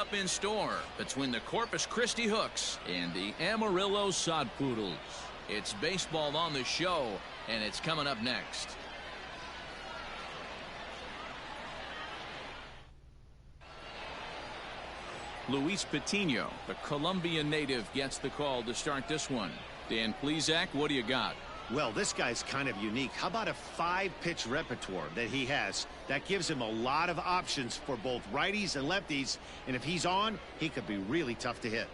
up in store between the Corpus Christi Hooks and the Amarillo Sod Poodles. It's baseball on the show, and it's coming up next. Luis Patino, the Colombian native, gets the call to start this one. Dan Plesac, what do you got? Well, this guy's kind of unique. How about a 5-pitch repertoire that he has? That gives him a lot of options for both righties and lefties. And if he's on, he could be really tough to hit.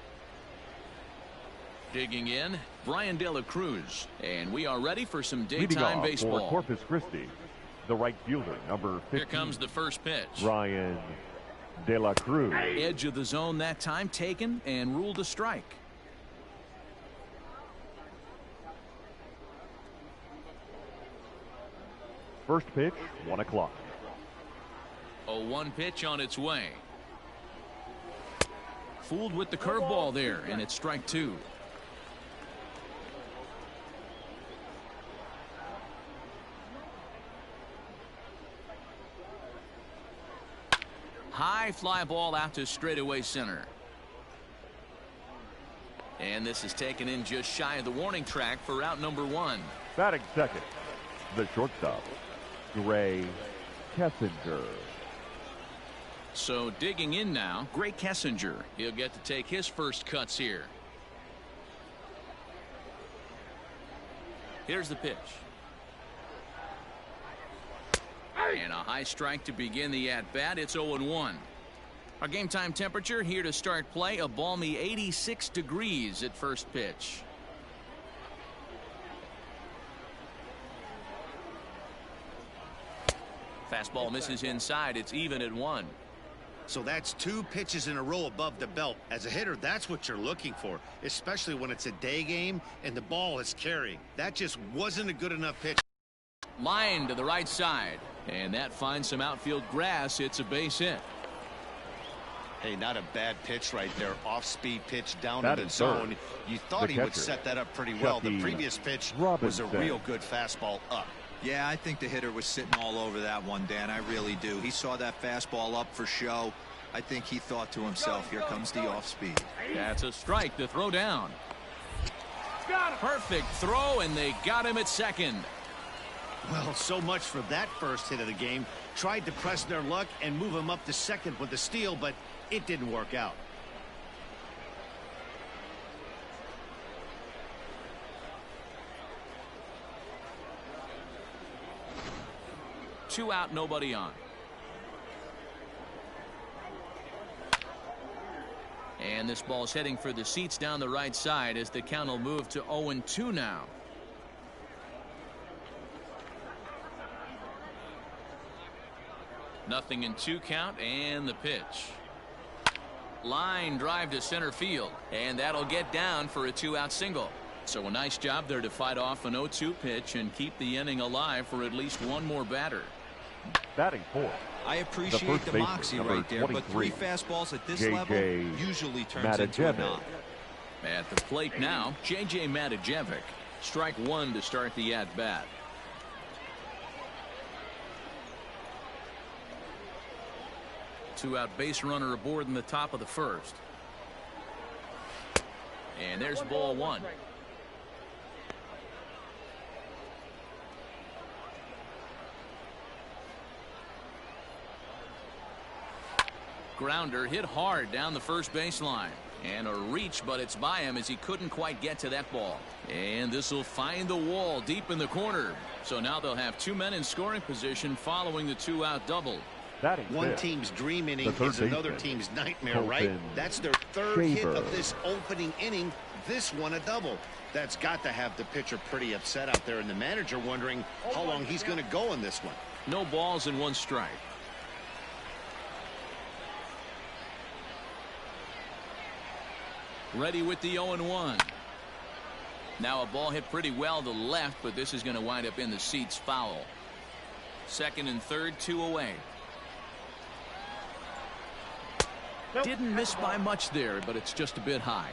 Digging in, Brian De La Cruz. And we are ready for some daytime baseball. For Corpus Christi, the right fielder, number 15. Here comes the first pitch. Brian De La Cruz. Edge of the zone that time taken and ruled a strike. First pitch, 1 o'clock. A 1 pitch on its way. Fooled with the curveball there, and it's strike 2. High fly ball out to straightaway center. And this is taken in just shy of the warning track for out number 1. Batting second, the shortstop, Gray Kessinger. So digging in now, Gray Kessinger. He'll get to take his first cuts here. Here's the pitch. And a high strike to begin the at-bat. It's 0-1. Our game time temperature here to start play, a balmy 86 degrees at first pitch. Fastball misses inside. It's even at 1. So that's 2 pitches in a row above the belt. As a hitter, that's what you're looking for, especially when it's a day game and the ball is carrying. That just wasn't a good enough pitch. Line to the right side, and that finds some outfield grass. It's a base hit. Hey, not a bad pitch right there. Off-speed pitch down in the zone. You thought he would set that up pretty well. The previous pitch was a real good fastball up. Yeah, I think the hitter was sitting all over that one, Dan. I really do. He saw that fastball up for show. I think he thought to himself, here comes the off-speed. That's a strike to throw down. Perfect throw, and they got him at second. Well, so much for that first hit of the game. Tried to press their luck and move him up to second with the steal, but it didn't work out. Two out, nobody on. And this ball's heading for the seats down the right side as the count will move to 0-2 now. Nothing in 2 count, and the pitch. Line drive to center field, and that'll get down for a 2-out single. So a nice job there to fight off an 0-2 pitch and keep the inning alive for at least one more batter. Batting 4. I appreciate the moxie right there, but 3 fastballs at this level usually turns into a knock. At the plate now, J.J. Matajevic. Strike 1 to start the at-bat. Two-out base runner aboard in the top of the first. And there's ball 1. Grounder hit hard down the first baseline. And a reach, but it's by him as he couldn't quite get to that ball. And this will find the wall deep in the corner. So now they'll have 2 men in scoring position following the 2-out double. One team's dream inning is another team's nightmare, right? That's their 3rd hit of this opening inning. This one a double. That's got to have the pitcher pretty upset out there, and the manager wondering how long he's going to go in this one. No balls and 1 strike. Ready with the 0-1. Now a ball hit pretty well to left, but this is going to wind up in the seats foul. Second and third, 2 away. Didn't miss by much there, but it's just a bit high.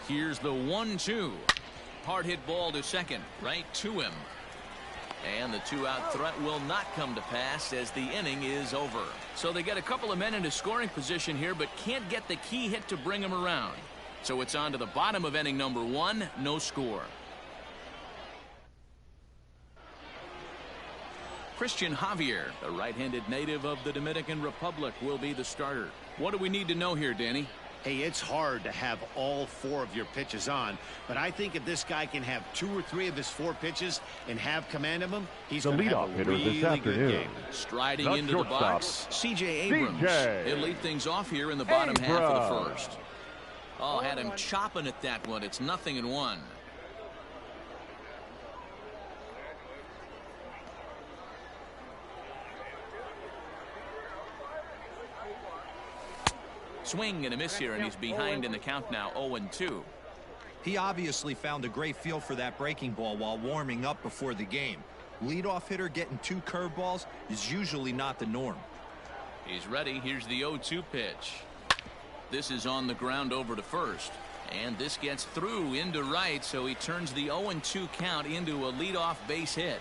Here's the 1-2. Hard hit ball to second, right to him. And the two-out threat will not come to pass as the inning is over. So they get a couple of men into scoring position here, but can't get the key hit to bring them around. So it's on to the bottom of inning number 1, no score. Christian Javier, the right-handed native of the Dominican Republic, will be the starter. What do we need to know here, Danny? Hey, it's hard to have all 4 of your pitches on, but I think if this guy can have 2 or 3 of his 4 pitches and have command of them, he's going to have a really good game. Striding into the box, C.J. Abrams. He'll lead things off here in the bottom half of the first. Oh, had him chopping at that one. It's 0-1. Swing and a miss here, and he's behind in the count now, 0-2. He obviously found a great feel for that breaking ball while warming up before the game. Leadoff hitter getting 2 curveballs is usually not the norm. He's ready. Here's the 0-2 pitch. This is on the ground over to first. And this gets through into right, so he turns the 0-2 count into a leadoff base hit.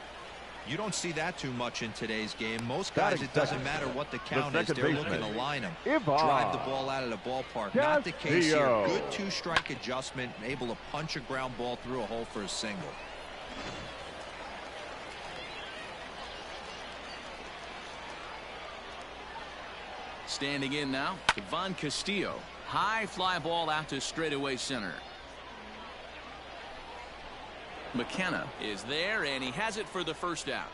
You don't see that too much in today's game. Most guys, it doesn't matter what the count is. They're looking to line them. Drive the ball out of the ballpark. Not the case here. Good 2-strike adjustment, able to punch a ground ball through a hole for a single. Standing in now, Ivan Castillo. High fly ball out to straightaway center. McKenna is there, and he has it for the first out.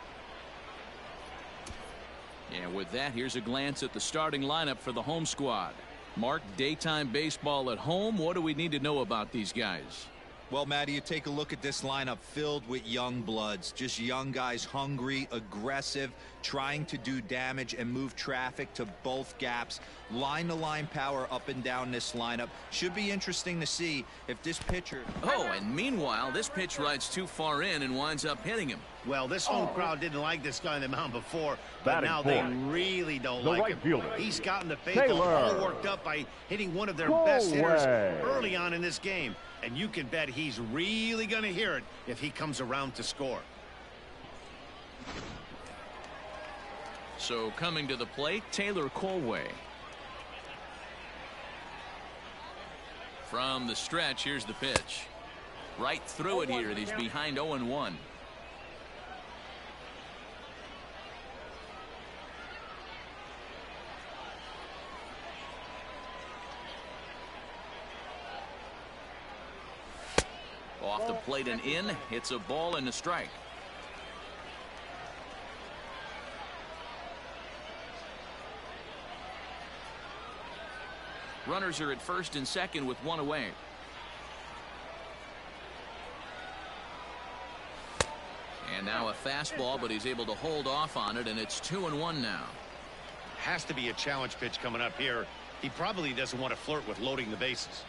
And with that, here's a glance at the starting lineup for the home squad. Mark, daytime baseball at home. What do we need to know about these guys? Well, Matty, you take a look at this lineup filled with young bloods. Just young guys, hungry, aggressive, trying to do damage and move traffic to both gaps. Line-to-line power up and down this lineup. Should be interesting to see if this pitcher... Oh, and meanwhile, this pitch rides too far in and winds up hitting him. Well, this home crowd didn't like this guy on the mound before, but now they really don't like him. Fielder. He's gotten the faithful all worked up by hitting one of their best hitters early on in this game. And you can bet he's really going to hear it if he comes around to score. So coming to the plate, Taylor Colway. From the stretch, here's the pitch. Right through it here, and he's behind 0-1. Off the plate and in. Hits a ball and a strike. Runners are at first and second with 1 away. And now a fastball, but he's able to hold off on it, and it's 2-1 now. Has to be a challenge pitch coming up here. He probably doesn't want to flirt with loading the bases.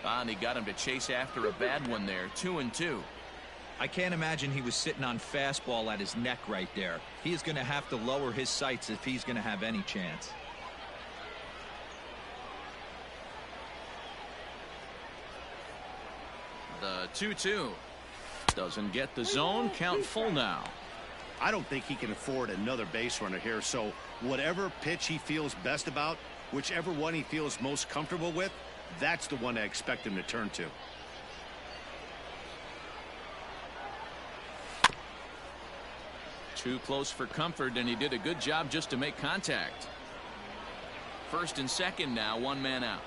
And he got him to chase after a bad one there. 2-2. I can't imagine he was sitting on fastball at his neck right there. He is going to have to lower his sights if he's going to have any chance. The 2-2 doesn't get the zone. Count full now. I don't think he can afford another base runner here, so whatever pitch he feels best about, whichever one he feels most comfortable with, that's the one I expect him to turn to. Too close for comfort, and he did a good job just to make contact. First and second now, 1 man out.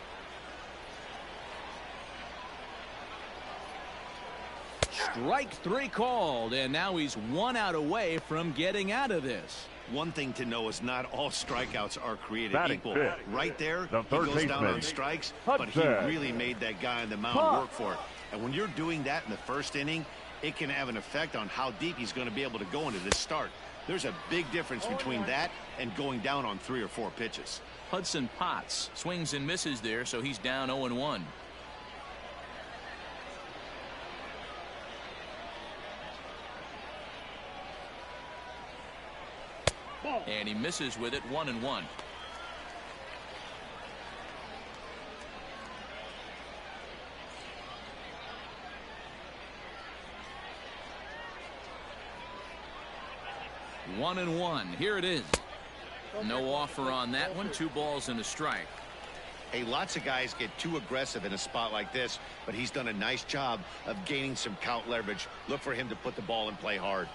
Strike 3 called, and now he's 1 out away from getting out of this. One thing to know is not all strikeouts are created equal. Fifth. Right there, The he goes down baseman, on strikes, Hudson. but he really made that guy on the mound work for it. And when you're doing that in the first inning, it can have an effect on how deep he's going to be able to go into this start. There's a big difference between that and going down on 3 or 4 pitches. Hudson Potts swings and misses there, so he's down 0-1. And and misses with it. 1-1. One and one. Here it is. No offer on that one. 2 balls and a strike. Hey, lots of guys get too aggressive in a spot like this, but he's done a nice job of gaining some count leverage. Look for him to put the ball and play hard.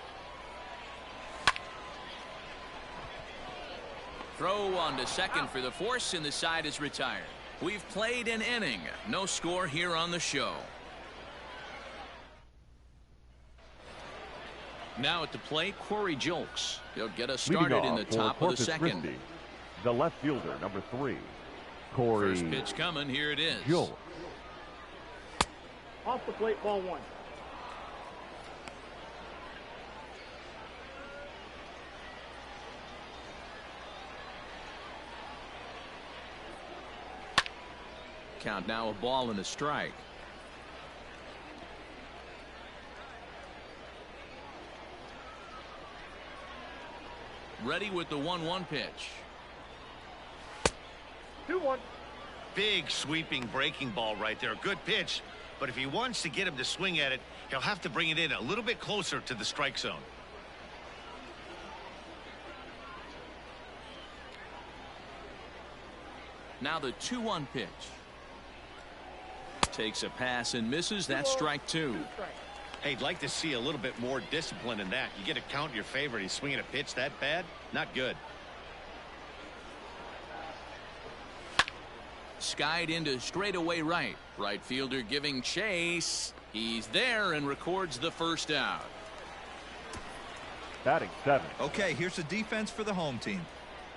Throw on to second for the force, and the side is retired. We've played an inning. No score here on the show. Now at the plate, Corey Julks. He'll get us started in the top of the second. Christi, the left fielder, number 3, Corey. First pitch coming. Here it is. Julks. Off the plate, ball 1. Count now, a ball and a strike. Ready with the 1-1 pitch. 2-1. Big sweeping breaking ball right there. Good pitch. But if he wants to get him to swing at it, he'll have to bring it in a little bit closer to the strike zone. Now the 2-1 pitch. Takes a pass and misses. That's strike 2. Hey, I'd like to see a little bit more discipline in that. You get a count your favorite. He's swinging a pitch that bad? Not good. Skied into straightaway right. Right fielder giving chase. He's there and records the first out. Batting 7. Okay, here's the defense for the home team.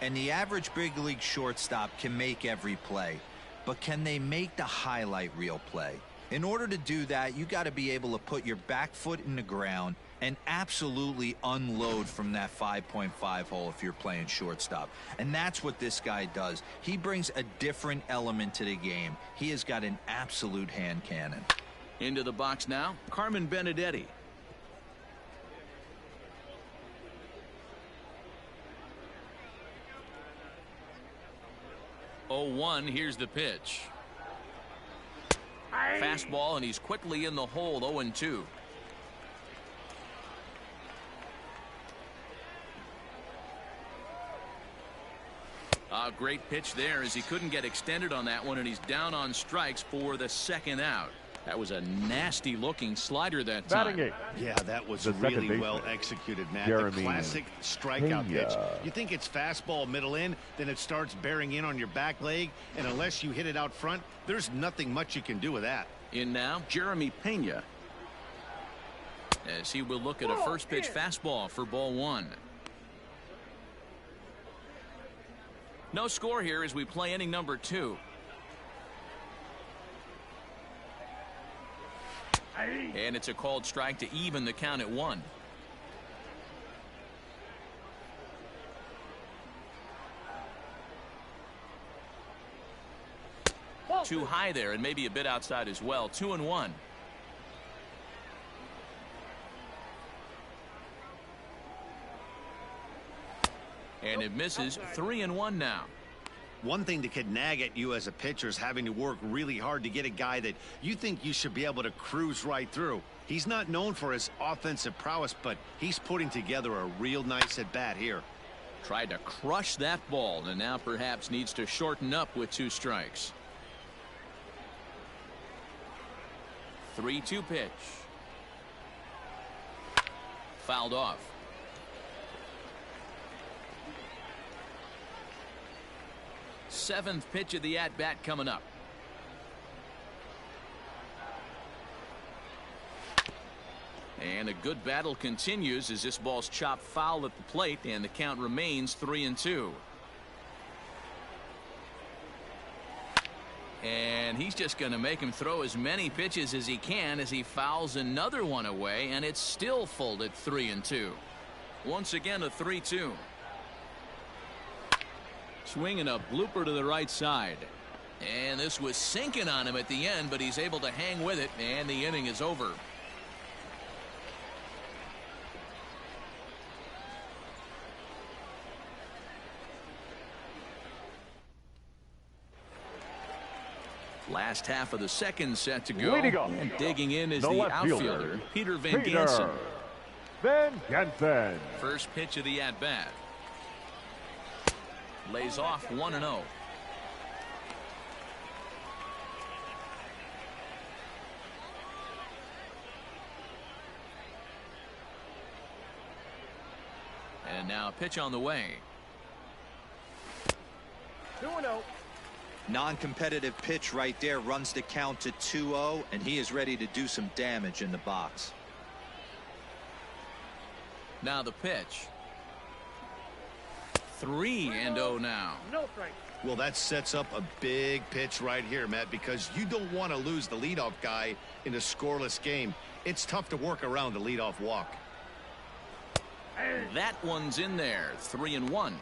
And the average big league shortstop can make every play. But can they make the highlight reel play? In order to do that, you got to be able to put your back foot in the ground and absolutely unload from that 5.5 hole if you're playing shortstop. And that's what this guy does. He brings a different element to the game. He has got an absolute hand cannon. Into the box now, Carmen Benedetti. Oh, 1. Here's the pitch. Fastball, and he's quickly in the hole. 0-2. A great pitch there as he couldn't get extended on that one, and he's down on strikes for the second out. That was a nasty looking slider that time. Batting 8. Yeah, that was really well executed, Matt. The classic strikeout pitch. You think it's fastball middle in, then it starts bearing in on your back leg, and unless you hit it out front, there's nothing much you can do with that. In now, Jeremy Pena, as he will look at a first pitch fastball for ball 1. No score here as we play inning number 2. And it's a called strike to even the count at 1. Too high there and maybe a bit outside as well. 2-1. And it misses. 3-1 now. One thing that could nag at you as a pitcher is having to work really hard to get a guy that you think you should be able to cruise right through. He's not known for his offensive prowess, but he's putting together a real nice at bat here. Tried to crush that ball and now perhaps needs to shorten up with 2 strikes. 3-2 pitch. Fouled off. Seventh pitch of the at-bat coming up. And a good battle continues as this ball's chopped foul at the plate, and the count remains 3-2. And he's just going to make him throw as many pitches as he can as he fouls another one away, and it's still full at 3-2. Once again, a 3-2. Swinging a blooper to the right side. And this was sinking on him at the end, but he's able to hang with it, and the inning is over. Last half of the second set to go. And digging in is the the outfielder, Peter Van Peter Gansen. Van Gansen. First pitch of the at-bat. Lays off 1-0. And now a pitch on the way. 2-0. Non-competitive pitch right there, runs the count to 2-0, and he is ready to do some damage in the box. Now the pitch. 3-0 now. No strike. Well, that sets up a big pitch right here, Matt, because you don't want to lose the leadoff guy in a scoreless game. It's tough to work around the leadoff walk. That one's in there. 3-1.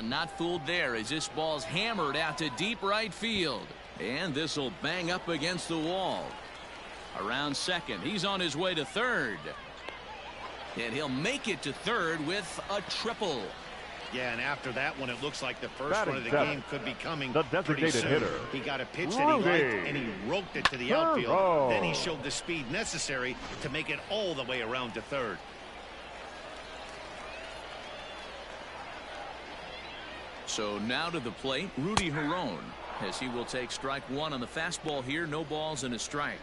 Not fooled there as this ball's hammered out to deep right field. And this will bang up against the wall. Around second. He's on his way to third. And he'll make it to third with a triple. Yeah, and after that one, it looks like the first Batting run of the seventh, game could be coming the pretty designated soon. hitter, He got a pitch that he liked, and he roped it to the outfield. Turbo. Then he showed the speed necessary to make it all the way around to third. So now to the plate, Rudy Herron, as he will take strike one on the fastball here. No balls and a strike.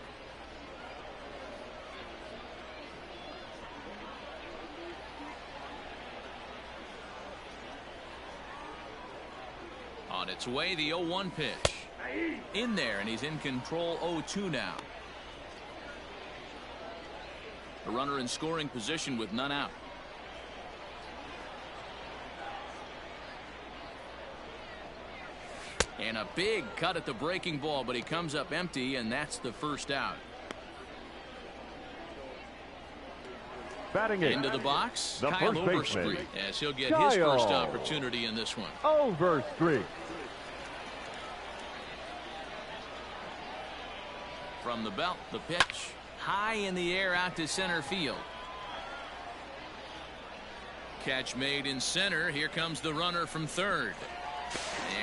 On its way, the 0-1 pitch. In there, and he's in control. 0-2 now. A runner in scoring position with none out. And a big cut at the breaking ball, but he comes up empty, and that's the first out. Batting it. Into the box, The Kyle first baseman, Overstreet, as he'll get Kyle his first opportunity in this one. Overstreet. From the belt, the pitch, high in the air out to center field. Catch made in center. Here comes the runner from third.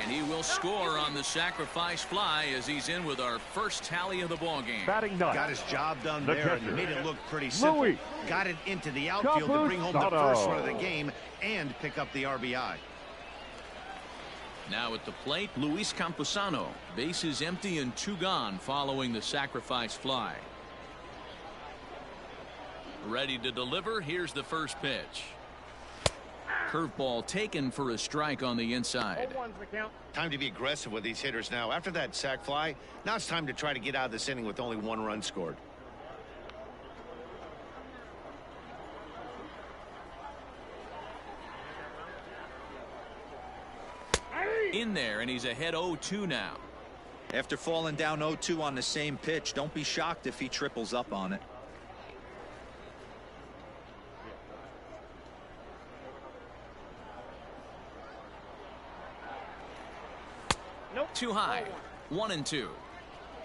And he will score on the sacrifice fly as he's in with our first tally of the ball game. Batting ninth. Got his job done The there catcher, and made it look pretty simple. Louis Got it into the outfield to bring home the Campusano. first run of the game and pick up the RBI. Now at the plate, Luis Campusano. Bases empty and 2 gone following the sacrifice fly. Ready to deliver. Here's the first pitch. Curveball taken for a strike on the inside. 0-1's the count. Time to be aggressive with these hitters now. After that sac fly, now it's time to try to get out of this inning with only 1 run scored. In there, and he's ahead 0-2 now. After falling down 0-2 on the same pitch, don't be shocked if he triples up on it. Nope. Too high. 1-2.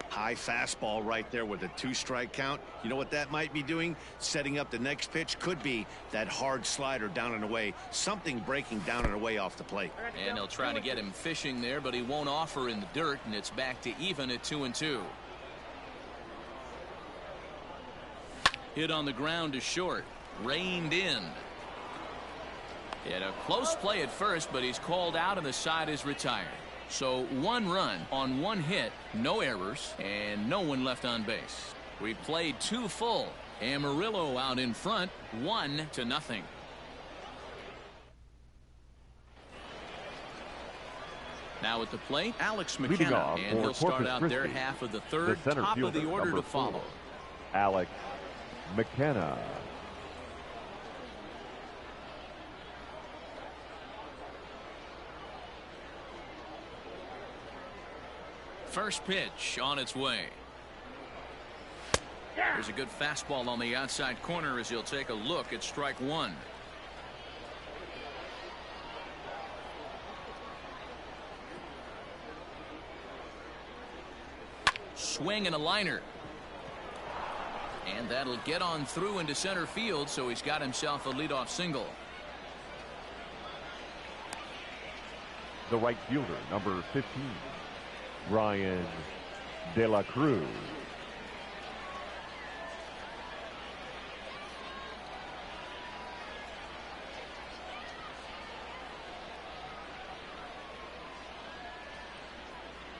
High fastball right there with a 2-strike count. You know what that might be doing? Setting up the next pitch. Could be that hard slider down and away. Something breaking down and away off the plate. And they'll try to get him fishing there, but he won't offer in the dirt, and it's back to even at 2-2. Hit on the ground to short. Reined in. Had a close play at first, but he's called out and the side is retired. So 1 run on 1 hit, no errors, and no one left on base. We played 2 full. Amarillo out in front, 1-0. Now at the plate, Alex McKenna, and he'll start out their half of the third. Top of the order to follow. Alex McKenna. First pitch on its way. There's a good fastball on the outside corner as he'll take a look at strike 1. Swing and a liner. And that'll get on through into center field, so he's got himself a leadoff single. The right fielder, number 15, Ryan De La Cruz.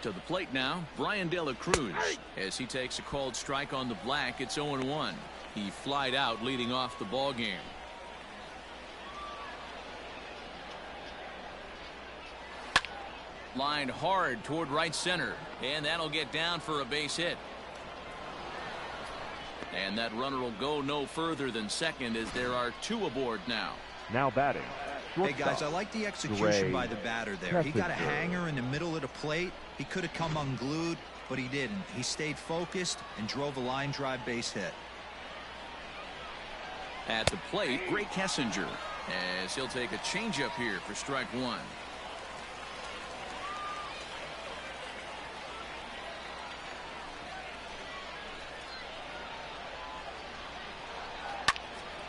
To the plate now, Brian De La Cruz. As he takes a called strike on the black, it's 0-1. He flied out leading off the ball game. Lined hard toward right center, and that'll get down for a base hit. And that runner will go no further than second, as there are 2 aboard now. Now batting. Hey guys, I like the execution by the batter there. He got a hanger in the middle of the plate. He could have come unglued, but he didn't. He stayed focused and drove a line drive base hit. At the plate, Gray Kessinger, as he'll take a changeup here for strike 1.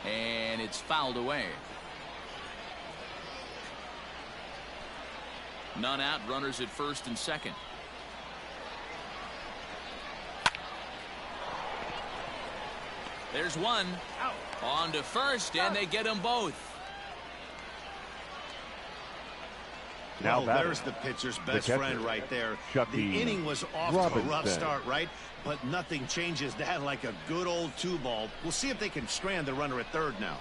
And it's fouled away. None out, runners at first and second. There's one. On to first, and they get them both. Now there's the pitcher's best friend right there. The inning was off to a rough start, right? But nothing changes that like a good old 2-ball. We'll see if they can strand the runner at third now.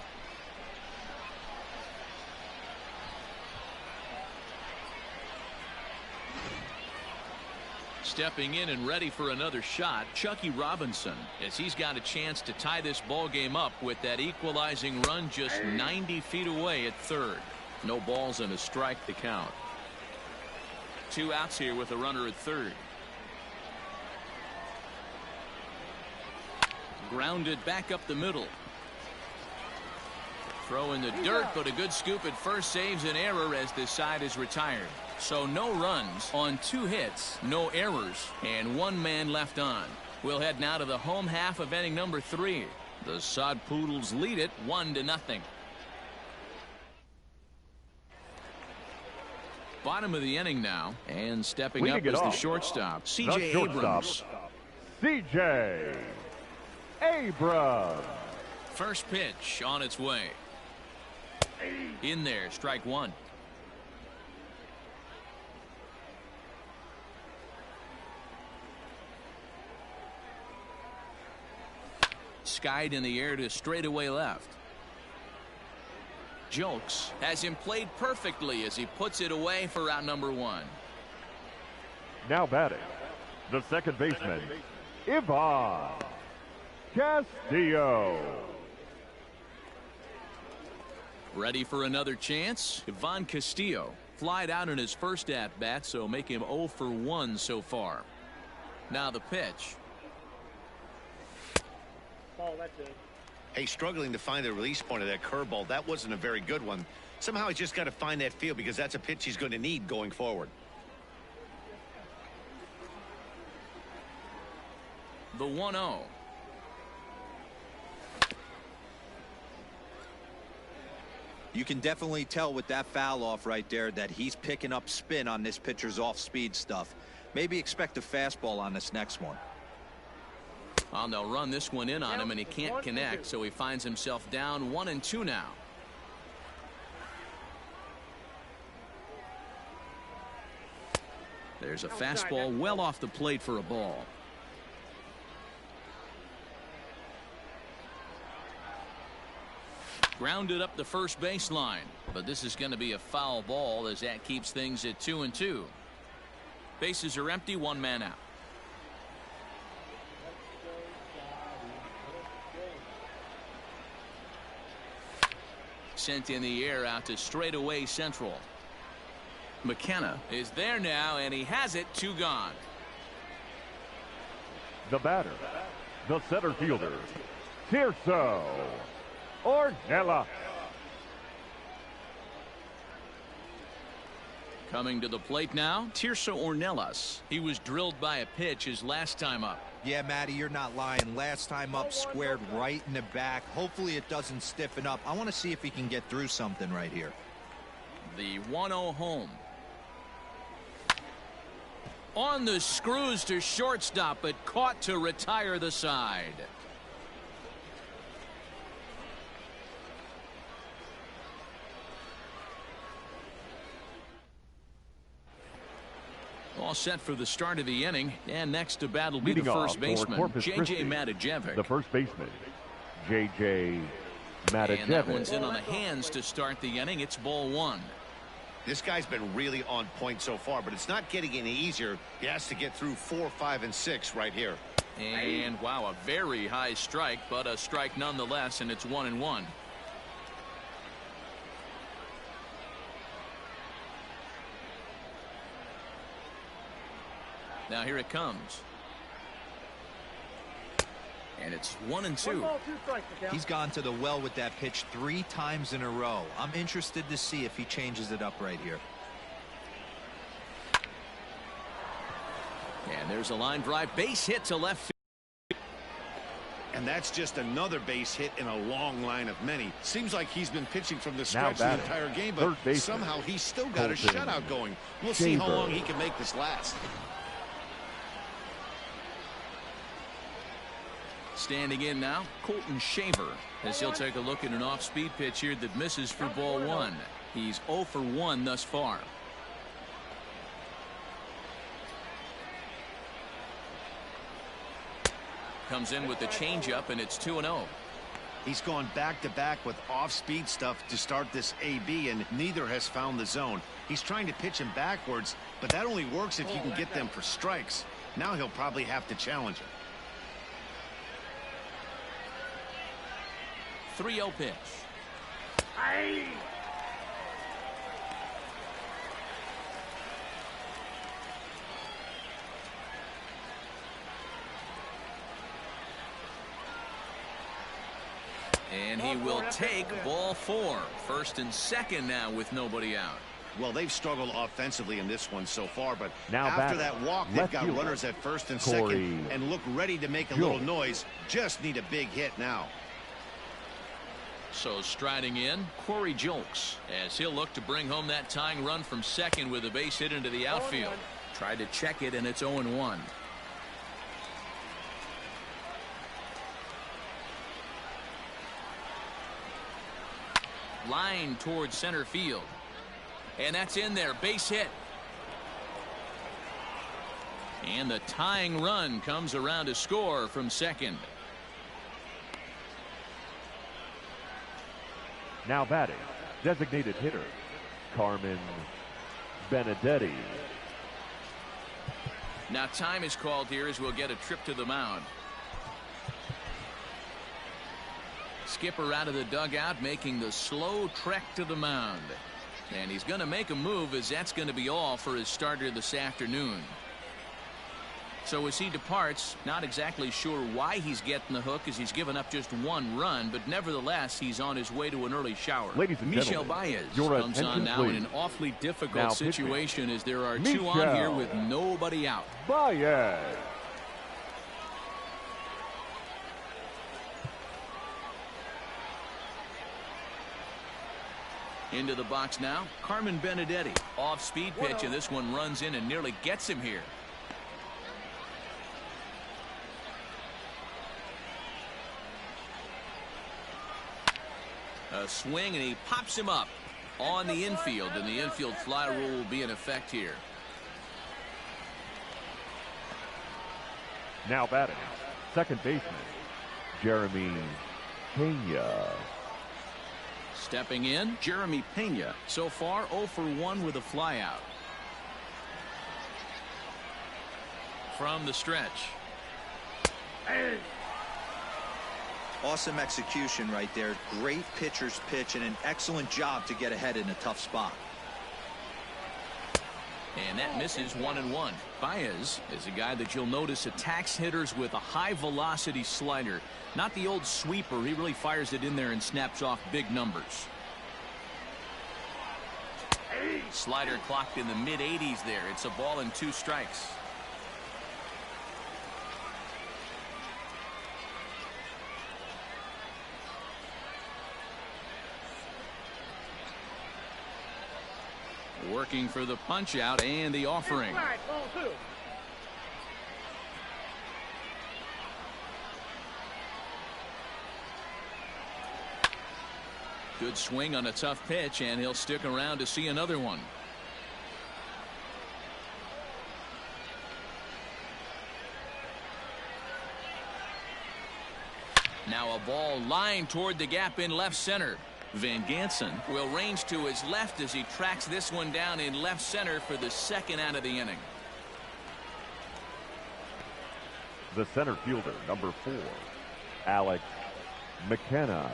Stepping in and ready for another shot, Chucky Robinson, as he's got a chance to tie this ball game up with that equalizing run just 90 feet away at third. No balls and a strike to count. 2 outs here with a runner at third. Grounded back up the middle. Throw in the dirt, but a good scoop at first saves an error as this side is retired. So no runs on 2 hits, no errors, and 1 man left on. We'll head now to the home half of inning number 3. The Sod Poodles lead it 1-0. Bottom of the inning now, and stepping up is the shortstop, C.J. Abrams. C.J. Abrams. First pitch on its way. In there, strike 1. Skied in the air to straightaway left. Jolks has him played perfectly as he puts it away for out number 1. Now batting, the second baseman, Ivan Castillo. Ready for another chance? Ivan Castillo flied out in his first at-bat, so make him 0 for 1 so far. Now the pitch. Oh, that's it. Hey, struggling to find the release point of that curveball. That wasn't a very good one. Somehow he's just got to find that feel, because that's a pitch he's going to need going forward. The 1-0. You can definitely tell with that foul off right there that he's picking up spin on this pitcher's off-speed stuff. Maybe expect a fastball on this next one. Well, they'll run this one in on him, and he can't connect, so he finds himself down 1-2 now. There's a fastball well off the plate for a ball. Grounded up the first baseline, but this is going to be a foul ball as that keeps things at 2-2. Bases are empty, 1 man out. Sent in the air out to straightaway central. McKenna is there now, and he has it. 2 gone. The batter, the center fielder, Tirso Ornella. Coming to the plate now, Tirso Ornelas. He was drilled by a pitch his last time up. Yeah, Matty, you're not lying. Last time up, squared right in the back. Hopefully it doesn't stiffen up. I want to see if he can get through something right here. The 1-0 home. On the screws to shortstop, but caught to retire the side. All set for the start of the inning, and next to bat will be the first baseman, JBakerVlogs. The first baseman, JBakerVlogs. And that one's in on the hands to start the inning. It's ball one. This guy's been really on point so far, but it's not getting any easier. He has to get through 4, 5, and 6 right here. And wow, a very high strike, but a strike nonetheless, and it's 1-1. Now here it comes. And it's 1-2. He's gone to the well with that pitch 3 times in a row. I'm interested to see if he changes it up right here. And there's a line drive, base hit to left field. And that's just another base hit in a long line of many. Seems like he's been pitching from the stretch the entire game, but somehow he's still got a shutout going. We'll see how long he can make this last. Standing in now, Colton Shaver, as he'll take a look at an off-speed pitch here that misses for ball one. He's 0 for 1 thus far. Comes in with the changeup, and it's 2-0. He's gone back-to-back with off-speed stuff to start this AB, and neither has found the zone. He's trying to pitch him backwards, but that only works if you can get them for strikes. Now he'll probably have to challenge him. 3-0 pitch. And he will take ball 4. First and second now with nobody out. Well, they've struggled offensively in this one so far, but now after that walk, they've got runners at first and second and look ready to make a little noise. Just need a big hit now. So striding in, Corey Jolks, as he'll look to bring home that tying run from second with a base hit into the outfield. Tried to check it, and it's 0-1. Line towards center field. And that's in there, base hit. And the tying run comes around to score from second. Now batting, designated hitter, Carmen Benedetti. Now time is called here as we'll get a trip to the mound. Skipper out of the dugout making the slow trek to the mound. And he's going to make a move, as that's going to be all for his starter this afternoon. So as he departs, not exactly sure why he's getting the hook, as he's given up just 1 run, but nevertheless he's on his way to an early shower. Ladies and Michel gentlemen, Baez your comes on now in an awfully difficult situation as there are 2 on here with nobody out. Baez. Into the box now, Carmen Benedetti. Off-speed pitch, and this one runs in and nearly gets him here. A swing, and he pops him up on the infield, and the infield fly rule will be in effect here. Now batting, second baseman, Jeremy Pena. Stepping in, Jeremy Pena. So far, 0 for 1 with a flyout. From the stretch. Awesome execution right there. Great pitcher's pitch and an excellent job to get ahead in a tough spot. And that misses 1-1. Baez is a guy that you'll notice attacks hitters with a high velocity slider. Not the old sweeper. He really fires it in there and snaps off big numbers. Slider clocked in the mid-80s there. It's a ball and 2 strikes. Working for the punch out and the offering. Ball 2. Good swing on a tough pitch, and he'll stick around to see another one. Now a ball lined toward the gap in left center. Van Gansen will range to his left as he tracks this one down in left center for the second out of the inning. The center fielder, number 4, Alex McKenna.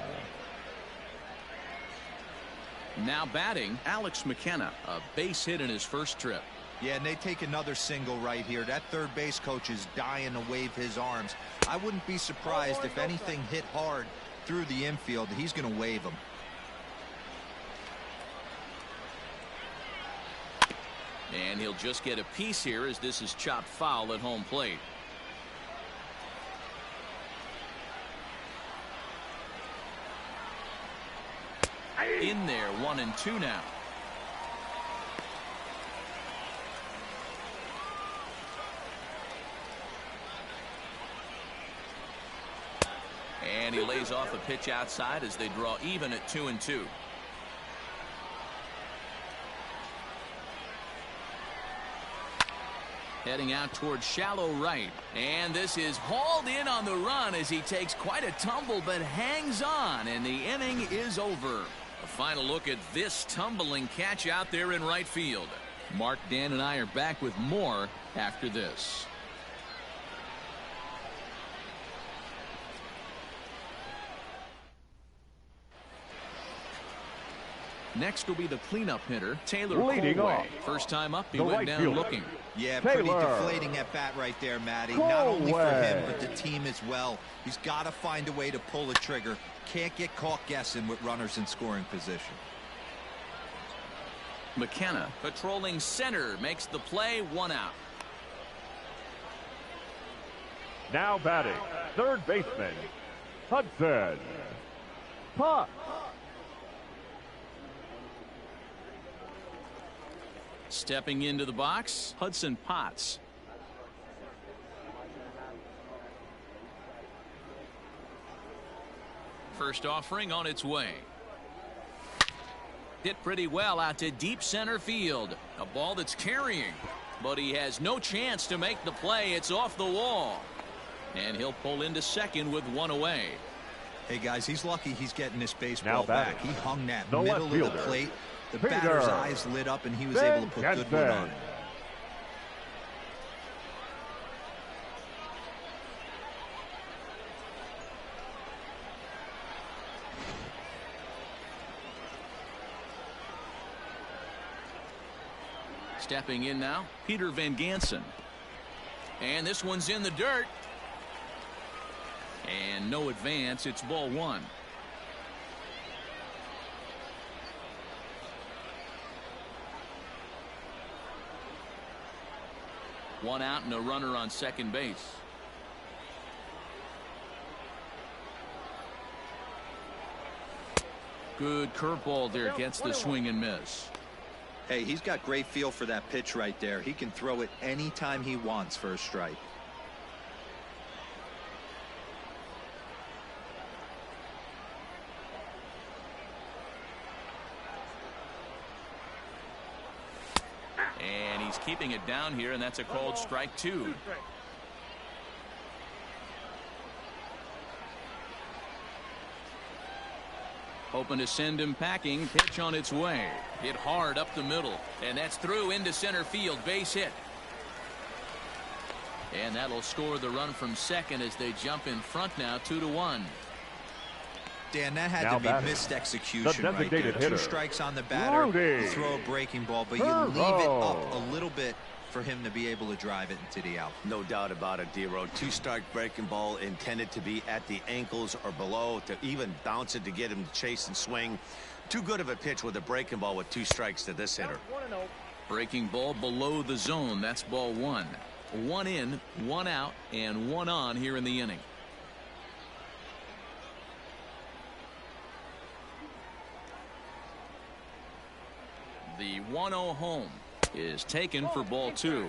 Now batting, Alex McKenna, a base hit in his first trip. Yeah, and they take another single right here. That third base coach is dying to wave his arms. I wouldn't be surprised if anything hit hard through the infield. He's going to wave them. And he'll just get a piece here as this is chopped foul at home plate. In there, 1-2 now. And he lays off a pitch outside as they draw even at 2-2. Heading out towards shallow right. And this is hauled in on the run as he takes quite a tumble but hangs on, and the inning is over. A final look at this tumbling catch out there in right field. Mark, Dan, and I are back with more after this. Next will be the cleanup hitter, Taylor Colway. First time up, he went down looking. Yeah, pretty deflating at bat right there, Matty. Not only for him, but the team as well. He's got to find a way to pull the trigger. Can't get caught guessing with runners in scoring position. McKenna, patrolling center, makes the play, 1 out. Now batting, third baseman, Hudson Potts. Stepping into the box, Hudson Potts. First offering on its way. Hit pretty well out to deep center field. A ball that's carrying, but he has no chance to make the play. It's off the wall. And he'll pull into second with 1 away. Hey, guys, he's lucky he's getting this baseball back. He hung that the middle of the plate. The batter's eyes lit up, and he was able to put good wood on it. Stepping in now, Peter Van Gansen. And this one's in the dirt. And no advance. It's ball 1. One out and a runner on second base. Good curveball there, gets the swing and miss. Hey, he's got great feel for that pitch right there. He can throw it anytime he wants for a strike. And he's keeping it down here, and that's a called strike 2. Hoping to send him packing. Pitch on its way. Hit hard up the middle, and that's through into center field. Base hit. And that'll score the run from second as they jump in front now, 2-1. Dan, that had to be missed execution right there. 2 strikes on the batter. You throw a breaking ball, but you leave it up a little bit for him to be able to drive it into the out. No doubt about it, D-Road. 2-strike breaking ball intended to be at the ankles or below, to even bounce it to get him to chase and swing. Too good of a pitch with a breaking ball with 2 strikes to this hitter. 1-0. Breaking ball below the zone. That's ball 1. 1 in, 1 out, and 1 on here in the inning. The 1-0 home is taken for ball 2.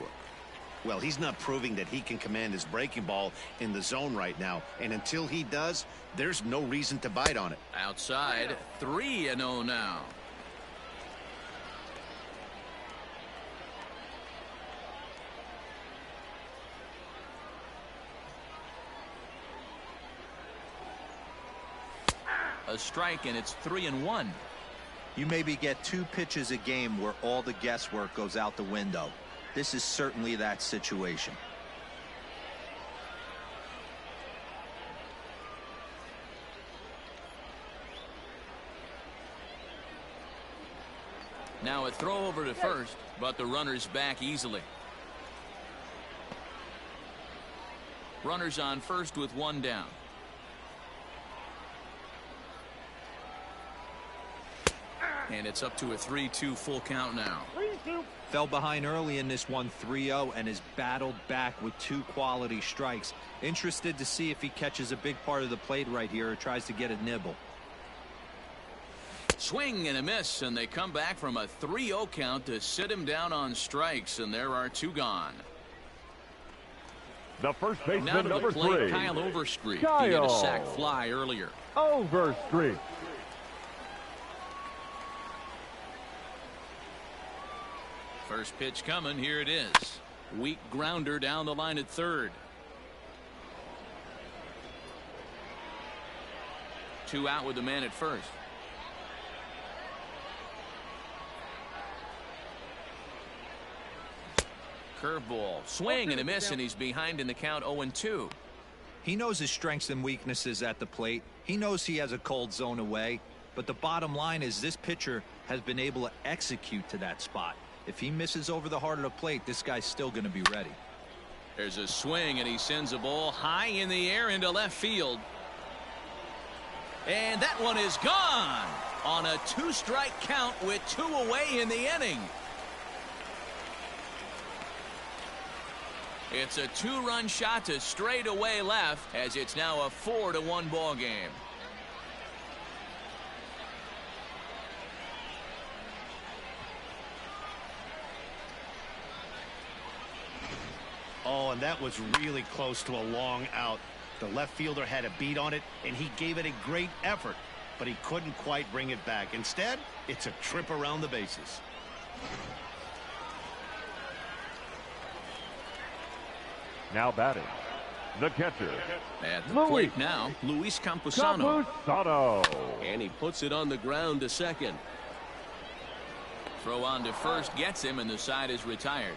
Well, he's not proving that he can command his breaking ball in the zone right now. And until he does, there's no reason to bite on it. Outside, 3-0 now. A strike, and it's 3-1. You maybe get 2 pitches a game where all the guesswork goes out the window. This is certainly that situation. Now a throw over to first, but the runner's back easily. Runners on first with 1 down. And it's up to a 3-2 full count now. 3-2. Fell behind early in this one 3-0 and has battled back with 2 quality strikes. Interested to see if he catches a big part of the plate right here or tries to get a nibble. Swing and a miss, and they come back from a 3-0 count to sit him down on strikes, and there are 2 gone. The first Now baseman, to number the plate, 3. Kyle Overstreet. He hit a sac fly earlier. Overstreet. First pitch coming. Here it is. Weak grounder down the line at third. 2 out with the man at first. Curveball, swing and a miss, and he's behind in the count 0-2. He knows his strengths and weaknesses at the plate. He knows he has a cold zone away. But the bottom line is this pitcher has been able to execute to that spot. If he misses over the heart of the plate, this guy's still going to be ready. There's a swing, and he sends a ball high in the air into left field. And that one is gone on a 2-strike count with 2 away in the inning. It's a 2-run shot to straightaway left, as it's now a 4-1 ball game. Oh, and that was really close to a long out. The left fielder had a beat on it, and he gave it a great effort, but he couldn't quite bring it back. Instead, it's a trip around the bases. Now batting, the catcher. At the plate now, Luis Campusano. And he puts it on the ground to second. Throw on to first gets him, and the side is retired.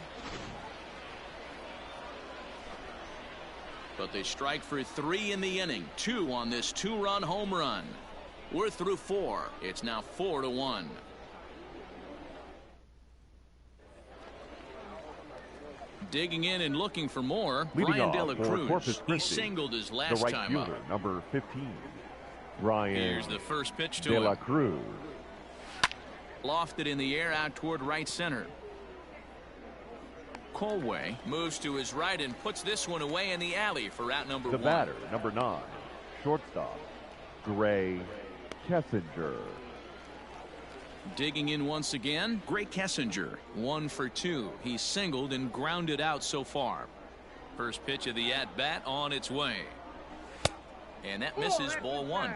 But they strike for 3 in the inning. 2 on this 2-run home run. We're through 4. It's now 4-1. Digging in and looking for more, Brian De La Cruz. He singled his last the right time fielder, up. number 15. Brian Here's the first pitch to De La him. Cruz. Lofted in the air out toward right center. Colway moves to his right and puts this one away in the alley for out number 1. The batter, number 9. Shortstop, Gray Kessinger. Digging in once again, Gray Kessinger. 1 for 2. He's singled and grounded out so far. First pitch of the at-bat on its way. And that misses, ball 1.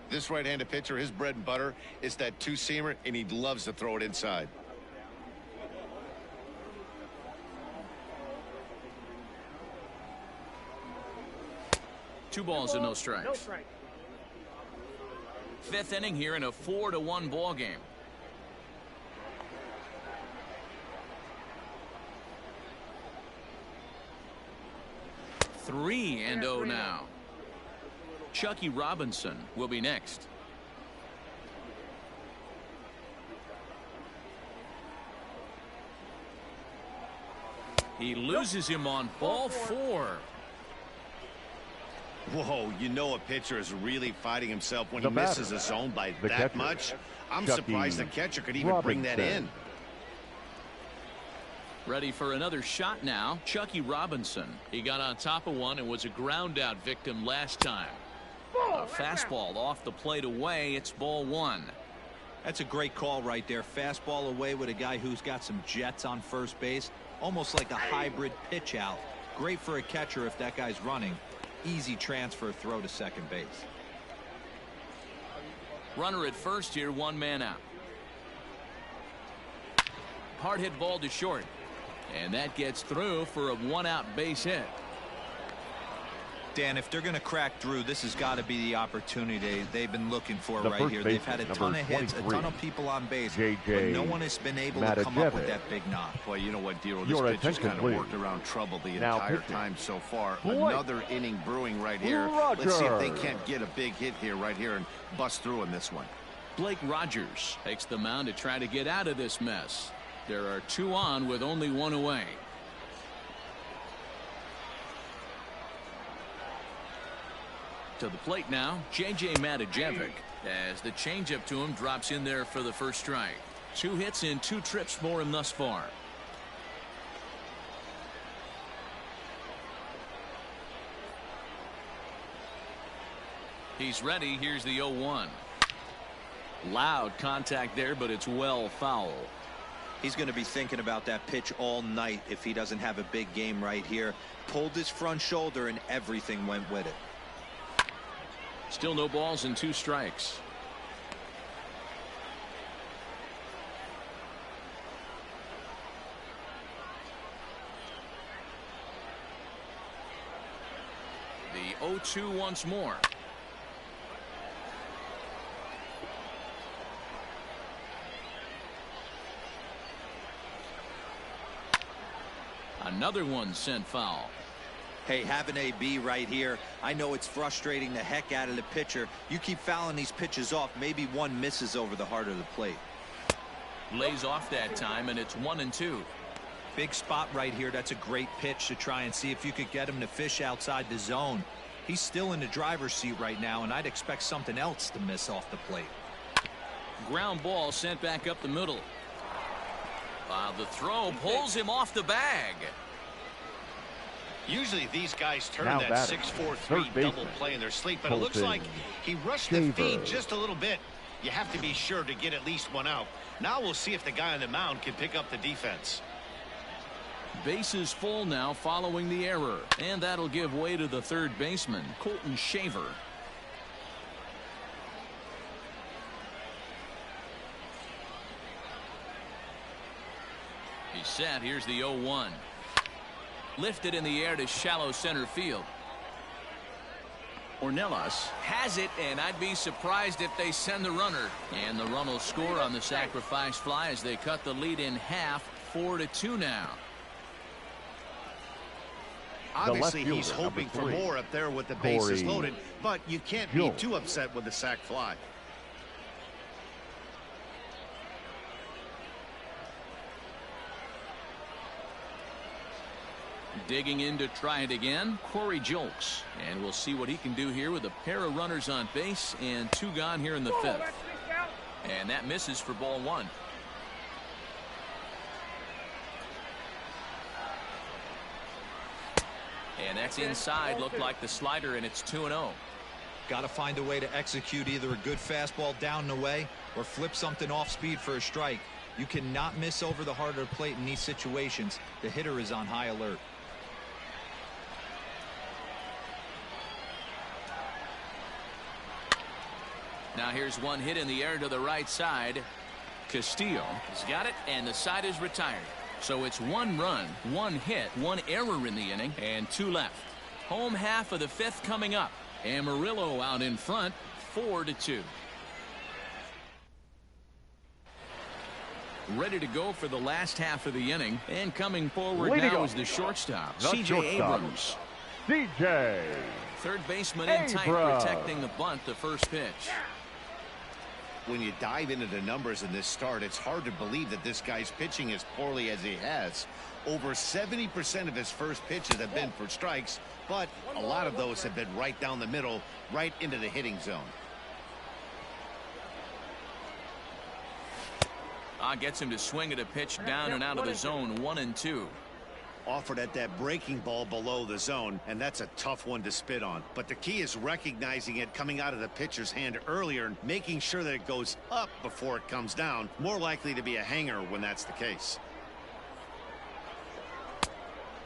This right-handed pitcher, his bread and butter is that 2-seamer, and he loves to throw it inside. Two balls and no strikes. No strike. 5th inning here in a 4-1 ball game. Three and 0 now. Chucky Robinson will be next. He loses him on ball 4. Whoa, you know a pitcher is really fighting himself when The he batter, misses a zone by the that catcher, much. I'm Chucky surprised the catcher could even bring that in. Ready for another shot now. Chucky Robinson. He got on top of one and was a ground out victim last time. A fastball off the plate away. It's ball one. That's a great call right there. Fastball away with a guy who's got some jets on first base. Almost like a hybrid pitch out. Great for a catcher if that guy's running. Easy transfer throw to second base. Runner at first here, one man out. Hard hit ball to short. And that gets through for a one-out base hit. Dan, if they're going to crack through, this has got to be the opportunity they've been looking for right here. They've had a ton of hits, a ton of people on base, but no one has been able to come up with that big knock. Well, you know what, Dero, this pitcher's kind of worked around trouble the entire time so far. Another inning brewing right here. Let's see if they can't get a big hit here right here and bust through in this one. Blake Rogers takes the mound to try to get out of this mess. There are two on with only one away. To the plate now, J.J. Matijevic, as the changeup to him drops in there for the first strike. 2 hits in 2 trips for him thus far. He's ready. Here's the 0-1. Loud contact there, but it's well foul. He's going to be thinking about that pitch all night if he doesn't have a big game right here. Pulled his front shoulder and everything went with it. Still no balls and 2 strikes. The 0-2 once more. Another one sent foul. Hey, have an AB right here. I know it's frustrating the heck out of the pitcher. You keep fouling these pitches off, maybe one misses over the heart of the plate. Lays off that time, and it's 1-2. Big spot right here. That's a great pitch to try and see if you could get him to fish outside the zone. He's still in the driver's seat right now, and I'd expect something else to miss off the plate. Ground ball sent back up the middle. The throw pulls him off the bag. Usually these guys turn that 6-4-3 double play in their sleep, but it looks like he rushed the feed just a little bit. You have to be sure to get at least one out. Now we'll see if the guy on the mound can pick up the defense. Bases full now following the error, and that'll give way to the third baseman, Colton Shaver. He's set. Here's the 0-1. Lifted in the air to shallow center field. Ornelas has it, and I'd be surprised if they send the runner. And the run will score on the sacrifice fly as they cut the lead in half. 4-2 now. Obviously, he's hoping for more up there with the bases loaded, but you can't be too upset with the sac fly. Digging in to try it again, Corey Julks. And we'll see what he can do here with a pair of runners on base and 2 gone here in the 5th. And that misses for ball 1. And that's inside. Looked like the slider, and it's 2-0. Got to find a way to execute either a good fastball down and away or flip something off speed for a strike. You cannot miss over the heart of the plate in these situations. The hitter is on high alert. Now here's one hit in the air to the right side. Castillo has got it, and the side is retired. So it's 1 run, 1 hit, 1 error in the inning, and 2 left. Home half of the 5th coming up. Amarillo out in front, 4-2. Ready to go for the last half of the inning, and coming forward now is the shortstop, C.J. Abrams. C.J. Third baseman in tight, protecting the bunt, the first pitch. When you dive into the numbers in this start, it's hard to believe that this guy's pitching as poorly as he has. Over 70% of his first pitches have been for strikes, but a lot of those have been right down the middle, right into the hitting zone. Gets him to swing at a pitch down and out of the zone, 1-2. Offered at that breaking ball below the zone, and that's a tough one to spit on. But the key is recognizing it coming out of the pitcher's hand earlier and making sure that it goes up before it comes down. More likely to be a hanger when that's the case.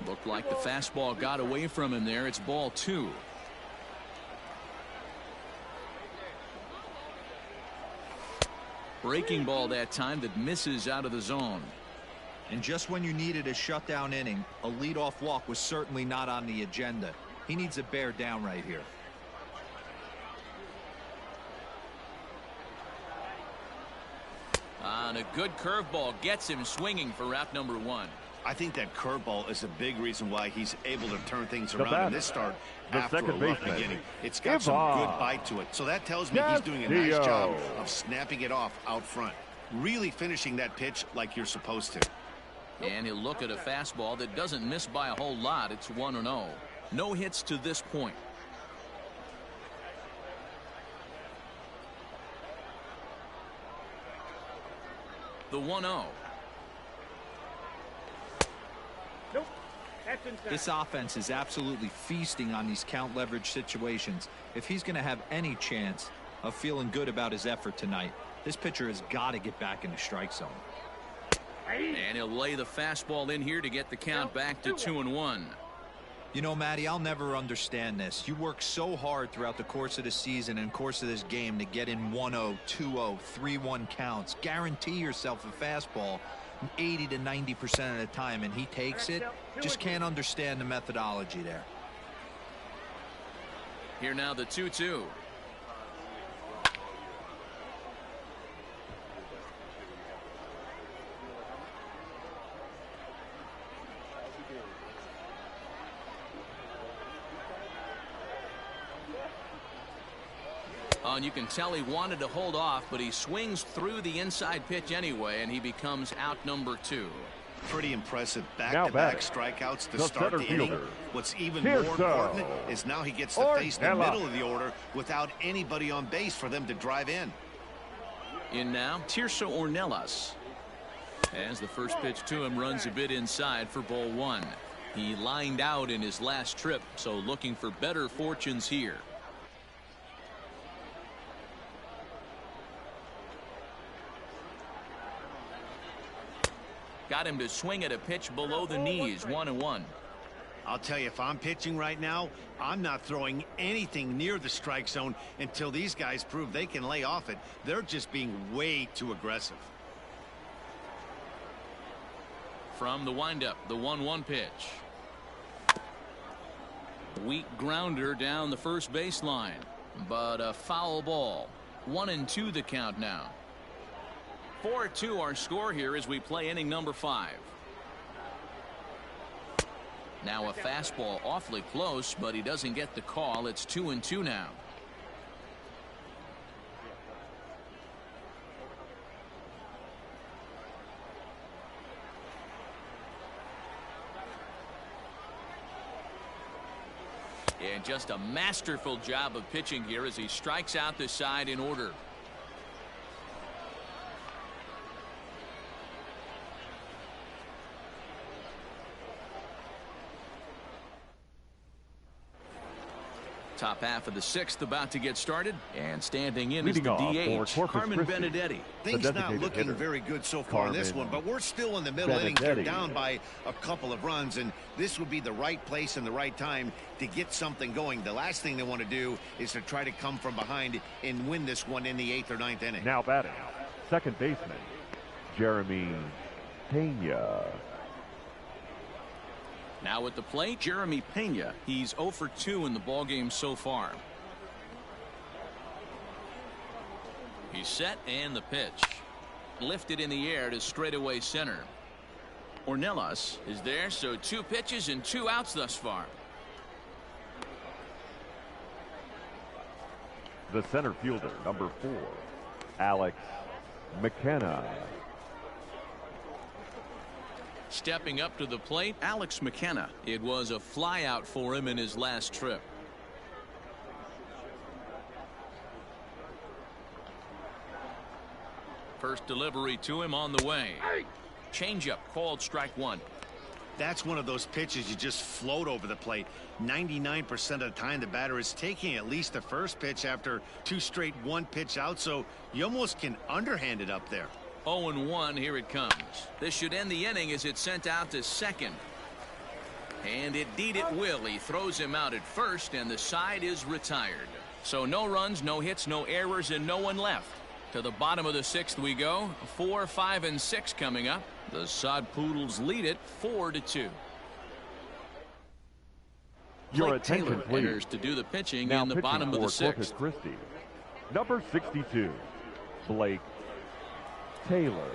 Looked like the fastball got away from him there. It's ball 2. Breaking ball that time that misses out of the zone. And just when you needed a shutdown inning, a leadoff walk was certainly not on the agenda. He needs to bear down right here. And a good curveball gets him swinging for out number 1. I think that curveball is a big reason why he's able to turn things around in this start after a rough beginning. It's got some good bite to it. So that tells me he's doing a nice job of snapping it off out front. Really finishing that pitch like you're supposed to. And he'll look at a fastball that doesn't miss by a whole lot. It's 1-0. No hits to this point. The 1-0. Nope. That's inside. This offense is absolutely feasting on these count leverage situations. If he's going to have any chance of feeling good about his effort tonight, this pitcher has got to get back in the strike zone. And he'll lay the fastball in here to get the count back to 2-1. You know, Matty, I'll never understand this. You work so hard throughout the course of the season and course of this game to get in 1-0, 2-0, 3-1 counts. Guarantee yourself a fastball 80 to 90% of the time, and he takes it. Just can't understand the methodology there. Here now the 2-2. And you can tell he wanted to hold off, but he swings through the inside pitch anyway, and he becomes out number 2. Pretty impressive back-to-back strikeouts to start the inning. What's even more important is now he gets to face the middle of the order without anybody on base for them to drive in. In now, Tirso Ornelas. As the first pitch to him runs a bit inside for ball 1. He lined out in his last trip, so looking for better fortunes here. Got him to swing at a pitch below the knees, 1-1. I'll tell you, if I'm pitching right now, I'm not throwing anything near the strike zone until these guys prove they can lay off it. They're just being way too aggressive. From the windup, the 1-1 pitch. Weak grounder down the first baseline, but a foul ball. 1-2 the count now. 4-2 our score here as we play inning number 5. Now a fastball awfully close, but he doesn't get the call. It's 2-2 now. And just a masterful job of pitching here as he strikes out the side in order. Top half of the 6th about to get started, and standing in is the DH, Carmen Benedetti. Things not looking very good so far in this one, but we're still in the middle innings. They're down by a couple of runs, and this would be the right place and the right time to get something going. The last thing they want to do is to try to come from behind and win this one in the 8th or 9th inning. Now batting, second baseman, Jeremy Pena. Now at the plate, Jeremy Pena. He's 0 for 2 in the ballgame so far. He's set, and the pitch. Lifted in the air to straightaway center. Ornelas is there, so 2 pitches and 2 outs thus far. The center fielder, number 4, Alex McKenna. Stepping up to the plate, Alex McKenna. It was a flyout for him in his last trip. First delivery to him on the way. Changeup called strike one. That's one of those pitches you just float over the plate. 99% of the time the batter is taking at least the first pitch after 2 straight 1-pitch out, so you almost can underhand it up there. 0-1, here it comes. This should end the inning as it's sent out to second. And indeed it will. He throws him out at first, and the side is retired. So no runs, no hits, no errors, and no one left. To the bottom of the 6th we go. 4, 5, and 6 coming up. The Sod Poodles lead it 4-2. Your Blake attention, Taylor please. enters to do the pitching Now in the pitching bottom of the for Corpus 6th. Christi, number 62, Blake Taylor.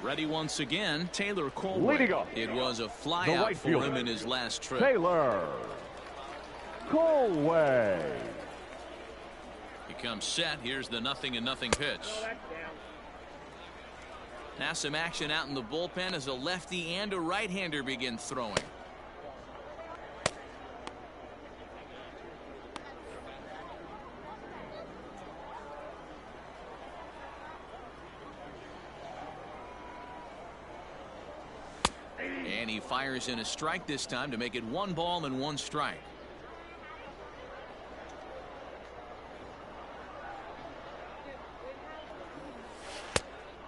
Ready once again, Taylor Leading Colway. up, It was a the flyout right for fielder, him in his last trip. Taylor Colway. He comes set. Here's the 0-0 pitch. Now some action out in the bullpen as a lefty and a right-hander begin throwing. And he fires in a strike this time to make it 1 ball and 1 strike.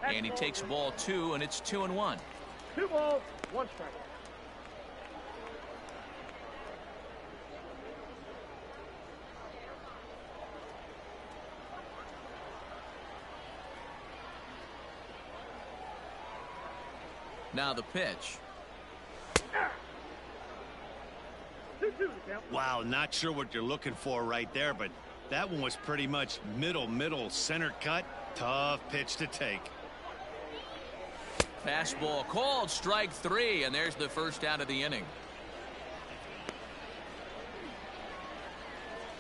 And he takes ball 2, and it's 2-1. 2 balls, 1 strike. Now the pitch. 2-2 to count. Wow, not sure what you're looking for right there, but that one was pretty much middle center cut. Tough pitch to take. Fastball called strike 3, and there's the first out of the inning.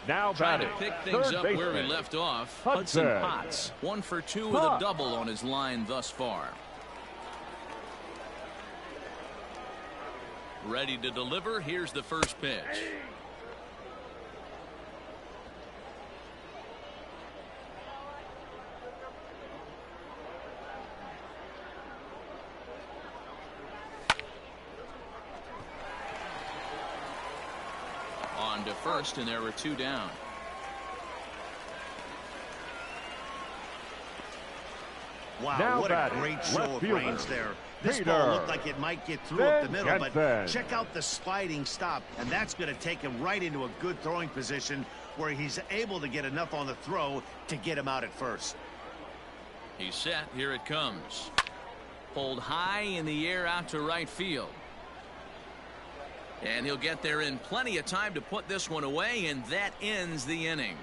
Now Trying batting, to pick things third up where baseman, he left off. Hudson Hudson Potts, 1 for 2 with a Potts. double on his line thus far. Ready to deliver. Here's the first pitch. On to first, and there were 2 down. Wow, Now what a batting, great show left of fielder, range there. This Peter ball looked like it might get through up the middle, but Jensen. check out the sliding stop, and that's going to take him right into a good throwing position where he's able to get enough on the throw to get him out at first. He's set. Here it comes. Pulled high in the air out to right field. And he'll get there in plenty of time to put this one away, and that ends the inning.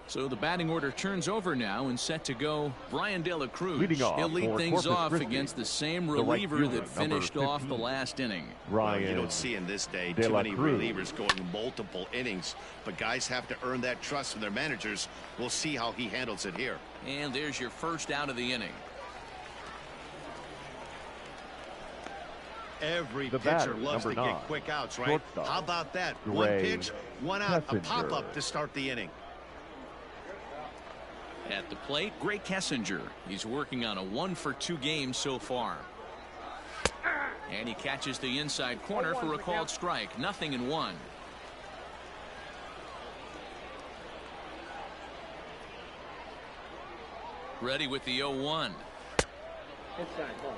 So the batting order turns over now and set to go Brian De La Cruz. Leading off He'll lead for things Corpus off Christi, against the same the right reliever fielder, that finished number off the 15, last inning. Ryan You don't see in this day De too La many Cruz. relievers going multiple innings, but guys have to earn that trust from their managers. We'll see how he handles it here. And there's your first out of the inning. Every The pitcher batter, loves to number 9, get quick outs, right? shortstop, How about that? Gray One pitch, 1 out, a Kessinger. pop-up to start the inning. At the plate, Gray Kessinger. He's working on a 1 for 2 game so far. And he catches the inside corner for a called strike. 0-1. Ready with the 0-1. Inside ball.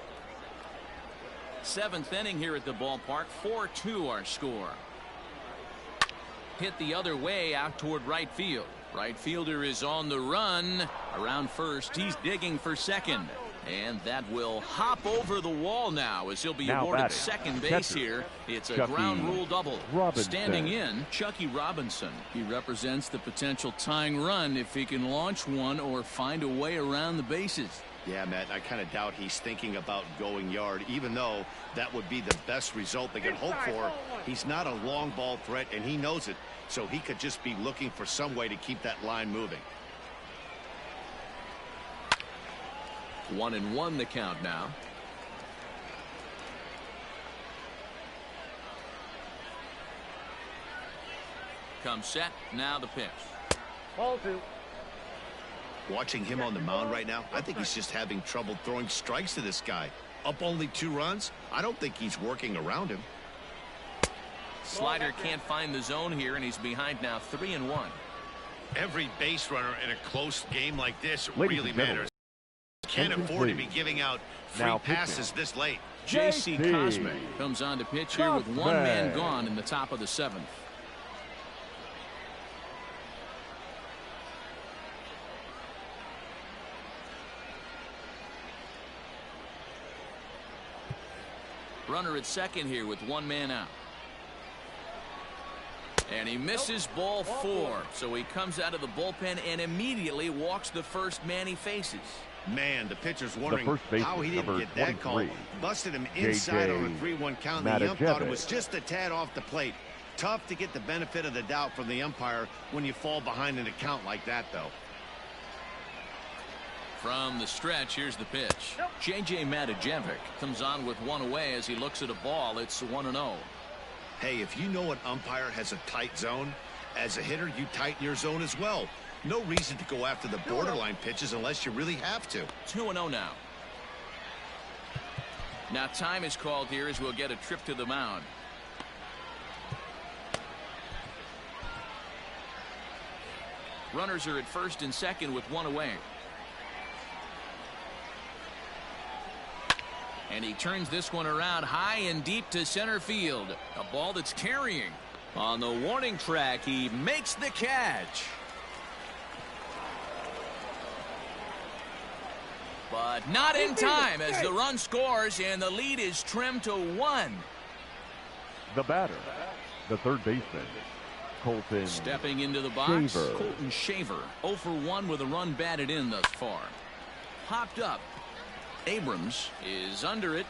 7th inning here at the ballpark. 4-2 our score. Hit the other way out toward right field. Right fielder is on the run. Around first, he's digging for second. And that will hop over the wall now as he'll be Now awarded batting, second base catcher, here. It's a Chucky ground rule double. Robinson. Standing in, Chucky Robinson. He represents the potential tying run if he can launch one or find a way around the bases. Yeah, Matt, I kind of doubt he's thinking about going yard, even though that would be the best result they could hope for. He's not a long ball threat, and he knows it, so he could just be looking for some way to keep that line moving. 1-1 the count now. Comes set. Now the pitch. Ball 2. Watching him on the mound right now, I think he's just having trouble throwing strikes to this guy. Up only 2 runs. I don't think he's working around him. Slider can't find the zone here, and he's behind now 3-1. Every base runner in a close game like this Ladies really and gentlemen, matters. Can't afford to be giving out free Now passes this late. J.C. Cosme comes on to pitch here with one man gone in the top of the 7th. Runner at second here with one man out. And he misses ball 4. So he comes out of the bullpen and immediately walks the first man he faces. Man, the pitcher's wondering first how he didn't baseman, get that call. Busted him inside on a 3-1 count. The ump thought it was just a tad off the plate. Tough to get the benefit of the doubt from the umpire when you fall behind in a count like that, though. From the stretch, here's the pitch. J.J. Matijevic comes on with one away as he looks at a ball. It's 1-0. Hey, if you know an umpire has a tight zone, as a hitter, you tighten your zone as well. No reason to go after the borderline pitches unless you really have to. 2-0 now. Now time is called here as we'll get a trip to the mound. Runners are at first and second with one away. And he turns this one around high and deep to center field. A ball that's carrying. On the warning track, he makes the catch. But not in time as the run scores and the lead is trimmed to 1. The batter, the third baseman, Colton Stepping into the box, Shaver. Colton Shaver. 0 for 1 with a run batted in thus far. Popped up. Abrams is under it.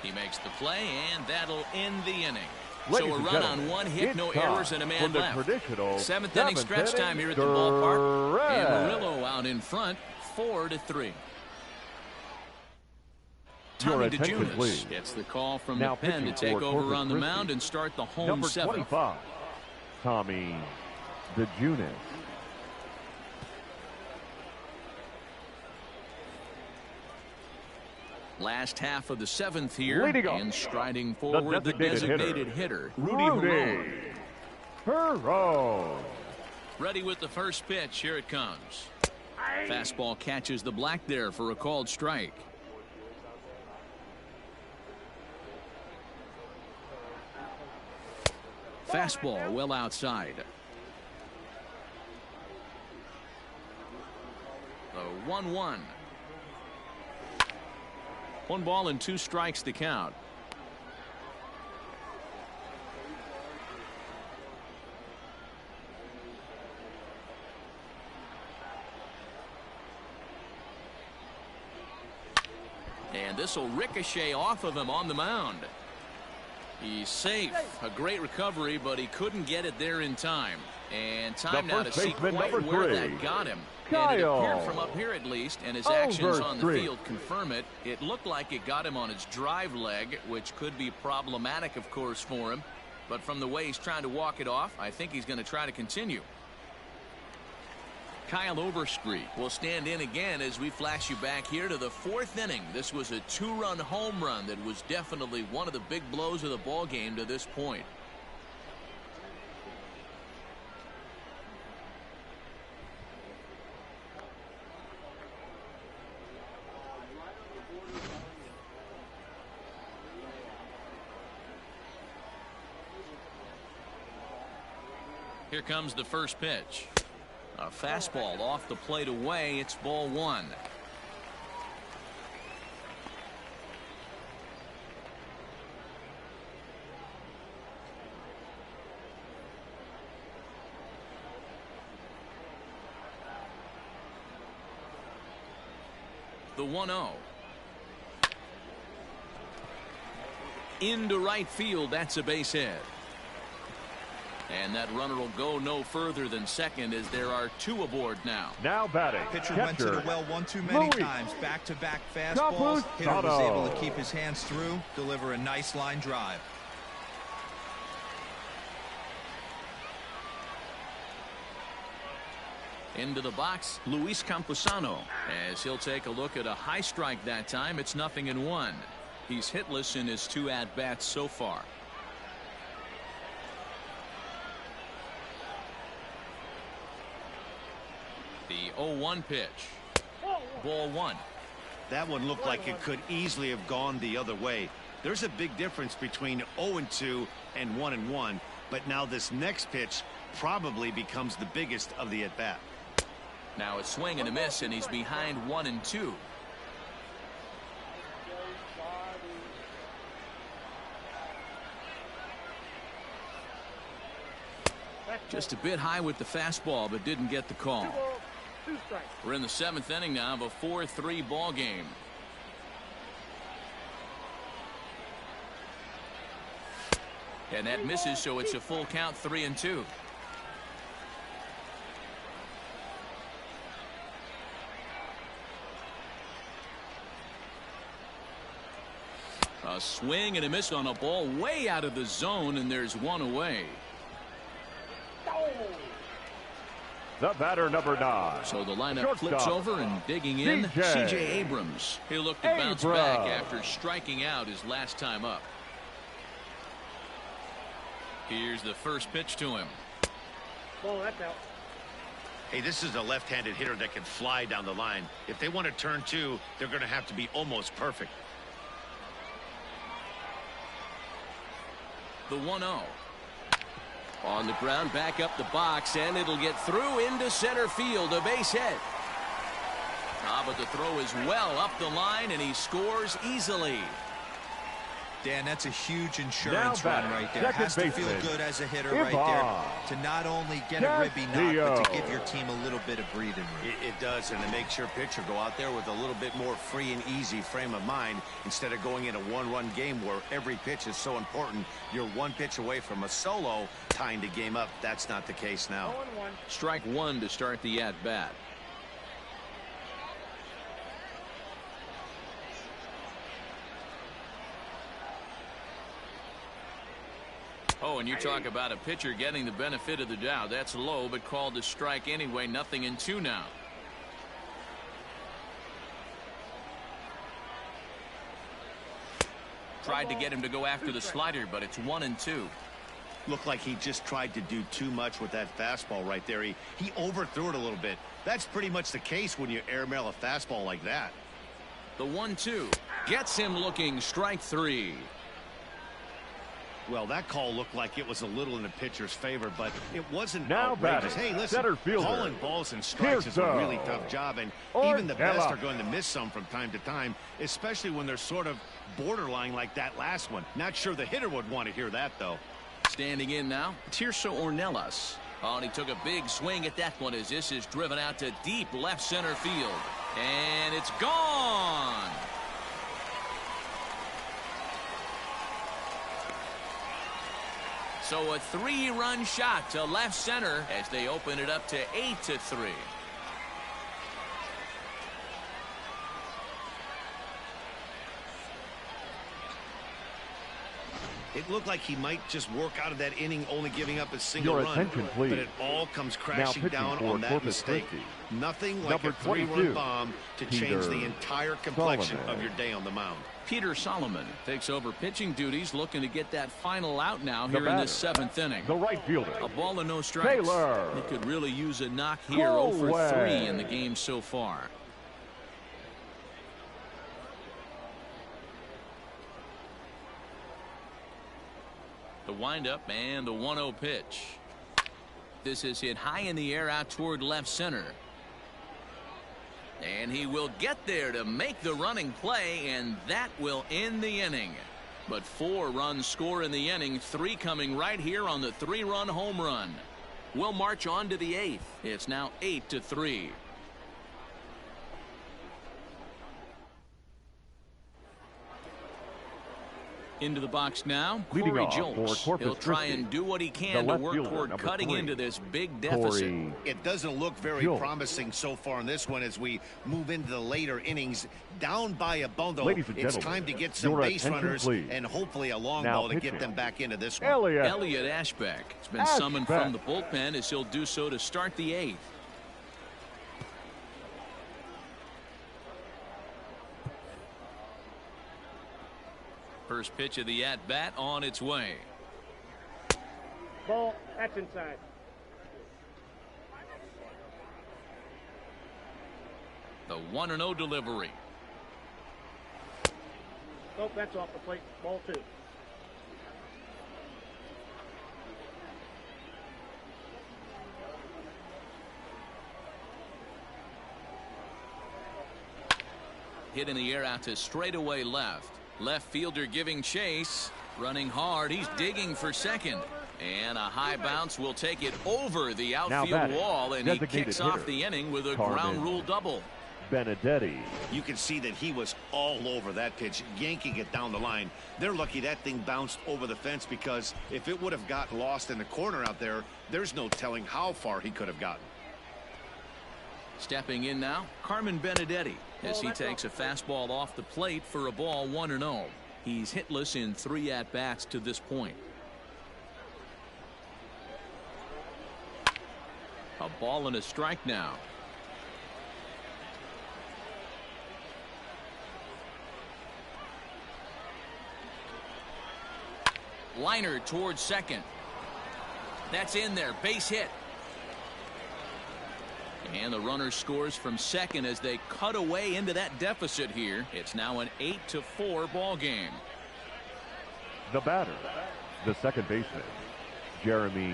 He makes the play, and that'll end the inning. Ladies So a and run gentlemen, on 1 hit, no it's time errors, and a man for the left. traditional 7th inning stretch time here at the ballpark. Amarillo out in front, 4-3. Tommy attention, DeJunis please. gets the call from Now the pen to pitching take for over Corpus on the Christi, mound and start the home number 7th. 25, Tommy DeJunis. Last half of the 7th here, Leading off, and striding forward the designated hitter, Rudy Herron. Ready with the first pitch. Here it comes. Fastball catches the black there for a called strike. Fastball well outside. The 1-1. 1 ball and 2 strikes to count. And this will ricochet off of him on the mound. He's safe. A great recovery, but he couldn't get it there in time. And time now to see quite where that got him. And it appeared from up here at least, and his actions on the field confirm it. It looked like it got him on his drive leg, which could be problematic, of course, for him. But from the way he's trying to walk it off, I think he's going to try to continue. Kyle Overstreet will stand in again as we flash you back here to the 4th inning. This was a 2-run home run that was definitely one of the big blows of the ball game to this point. Here comes the first pitch. A fastball off the plate away. It's ball 1. 1-0. Into right field. That's a base hit. And that runner will go no further than second as there are 2 aboard now. Now batting. Pitcher went to the well one too many times. Back-to-back fastballs. Hitter was able to keep his hands through, deliver a nice line drive. Into the box, Luis Campusano, as he'll take a look at a high strike that time. It's 0-1. He's hitless in his 2 at-bats so far. The 0-1 pitch. Ball 1. That one looked like it could easily have gone the other way. There's a big difference between 0-2 and 1-1, but now this next pitch probably becomes the biggest of the at-bat. Now a swing and a miss, and he's behind 1-2. Just a bit high with the fastball, but didn't get the call. 2 balls, 2 strikes. We're in the 7th inning now of a 4-3 ball game. And that misses, so it's a full count, 3-2. A swing and a miss on a ball way out of the zone, and there's 1 away. The batter, number 9. So the lineup Shortstop. flips over, and digging in, C.J. Abrams. He'll look to bounce back after striking out his last time up. Here's the first pitch to him. Ball, that's out. Hey, this is a left-handed hitter that can fly down the line. If they want to turn 2, they're going to have to be almost perfect. The 1-0. On the ground, back up the box, and it'll get through into center field. A base hit. But the throw is well up the line, and he scores easily. Dan, that's a huge insurance run right there. Second Has to feel baseman, good as a hitter right there to not only get a ribby knock, but to give your team a little bit of breathing room. It does, and it makes your pitcher go out there with a little bit more free and easy frame of mind instead of going in a 1-run game where every pitch is so important. You're 1 pitch away from a solo, tying the game up. That's not the case now. 0-1. Strike 1 to start the at-bat. Oh, and you talk about a pitcher getting the benefit of the doubt. That's low, but called a strike anyway. 0-2 now. Tried to get him to go after the slider, but it's 1-2. Looked like he just tried to do too much with that fastball right there. He overthrew it a little bit. That's pretty much the case when you airmail a fastball like that. The 1-2 gets him looking. Strike 3. Well, that call looked like it was a little in the pitcher's favor, but it wasn't now outrageous. Batting, hey, listen, center fielder. calling balls and strikes is a really tough job, and even the best are going to miss some from time to time, especially when they're sort of borderline like that last one. Not sure the hitter would want to hear that, though. Standing in now, Tirso Ornelas. Oh, and he took a big swing at that one as this is driven out to deep left center field. And it's gone. So a 3-run shot to left center as they open it up to 8-3. It looked like he might just work out of that inning, only giving up a single Your run. attention, please. But it all comes crashing down on that Corpus mistake. Christi. Nothing like Number a 3-run 22, bomb to change the entire complexion of your day on the mound. Peter Solomon takes over pitching duties, looking to get that final out now here in the 7th inning. The right fielder. A ball and no strikes. Taylor. He could really use a knock here. 0 for 3 in the game so far. The windup and the 1-0 pitch. This is hit high in the air out toward left center. And he will get there to make the running play, and that will end the inning. But 4 runs score in the inning, 3 coming right here on the 3-run home run. We'll march on to the 8th. It's now 8-3. Into the box now, Leading Corey off for Jones. Corpus He'll try Christi, and do what he the can to left work fielder, toward number cutting 3, into this big deficit. Corey It doesn't look very Jones. promising so far in this one as we move into the later innings. Down by a bundle. Ladies and It's gentlemen, time to get some your base attention, runners please. and hopefully a long Now ball to pitching. get them back into this one. Elliott Ashbeck has been summoned from the bullpen as he'll do so to start the 8th. First pitch of the at-bat on its way. Ball, that's inside. The 1-0 delivery. Nope, that's off the plate. Ball 2. Hit in the air out to straightaway left. Left fielder giving chase. Running hard. He's digging for second. And a high bounce will take it over the outfield wall. And he kicks off the inning with a ground rule double. Benedetti. You can see that he was all over that pitch, yanking it down the line. They're lucky that thing bounced over the fence, because if it would have gotten lost in the corner out there, there's no telling how far he could have gotten. Stepping in now, Carmen Benedetti, as he takes a fastball off the plate for a ball 1-0. He's hitless in 3 at-bats to this point. A ball and a strike now. Liner towards second. That's in there. Base hit. And the runner scores from second as they cut away into that deficit here. It's now an 8-4 ball game. The batter, the second baseman, Jeremy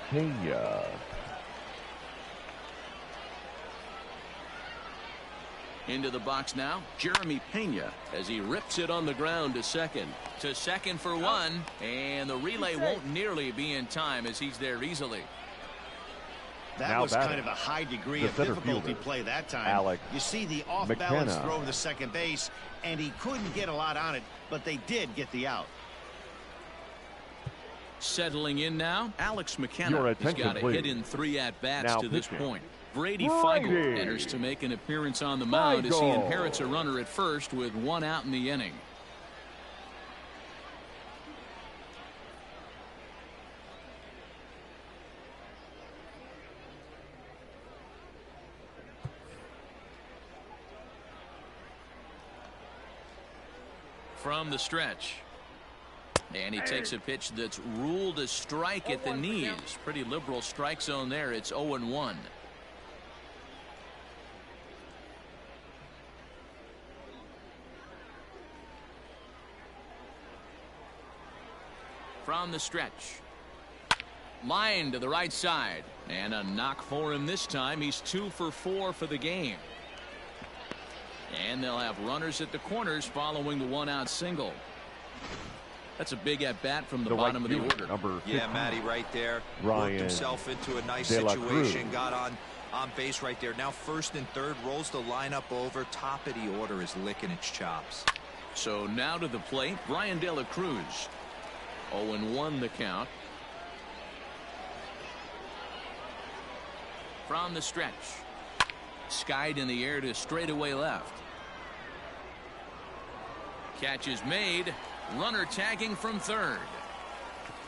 Pena. Into the box now, Jeremy Pena, as he rips it on the ground to second. To second for 1, and the relay won't nearly be in time as he's there easily. That was kind of a high degree of difficulty play that time. You see the off-balance throw to second base, and he couldn't get a lot on it, but they did get the out. Settling in now, Alex McKenna has got a hit in 3 at-bats to this point. Brady Feigl enters to make an appearance on the mound as he inherits a runner at first with 1 out in the inning. From the stretch. And he takes a pitch that's ruled a strike at the knees. Pretty liberal strike zone there. It's 0-1. From the stretch. Line to the right side. And a knock for him this time. He's 2 for 4 for the game. And they'll have runners at the corners following the 1-out single. That's a big at-bat from the bottom of the order. Yeah, Matty, right there. Ryan Worked himself into a nice situation. Got on base right there. Now first and third, rolls the lineup over. Top of the order is licking its chops. So now to the plate, Brian De La Cruz. 0-1 the count. From the stretch. Skied in the air to straightaway left. Catch is made. Runner tagging from third.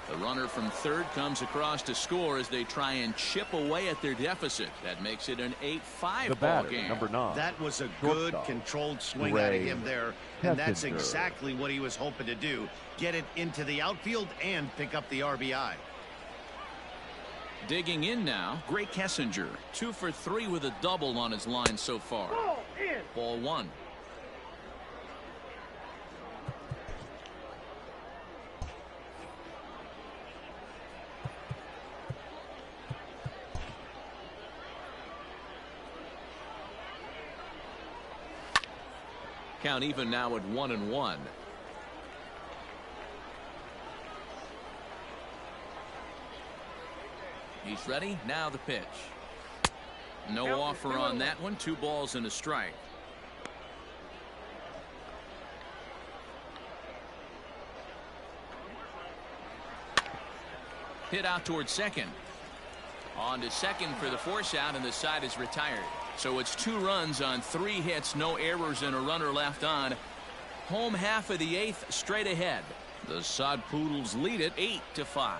The runner from third comes across to score as they try and chip away at their deficit. That makes it an 8-5 ball game. Number 9. That was a good controlled swing out of him there, and that's exactly what he was hoping to do. Get it into the outfield and pick up the RBI. Digging in now, Gray Kessinger, 2 for 3 with a double on his line so far. Ball 1. Count even now at 1-1. He's ready. Now the pitch. No offer on that one. 2 balls and a strike. Hit out towards second. On to second for the force out, and the side is retired. So it's 2 runs on 3 hits, no errors, and a runner left on. Home half of the 8th, straight ahead. The Sod Poodles lead it 8-5.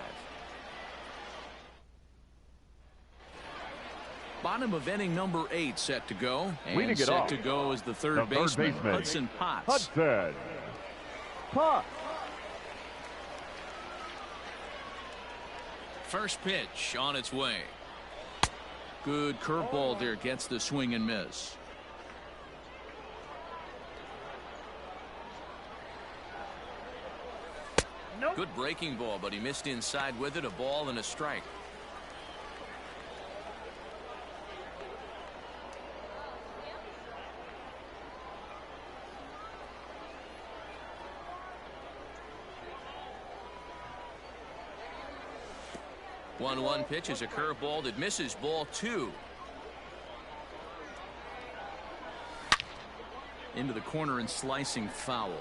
Bottom of inning number 8 set to go. And set to go is the third baseman, Hudson Potts. Hudson Potts. First pitch on its way. Good curveball there, gets the swing and miss. Nope. Good breaking ball, but he missed inside with it. A ball and a strike. One pitch is a curveball that misses, ball 2. Into the corner and slicing foul.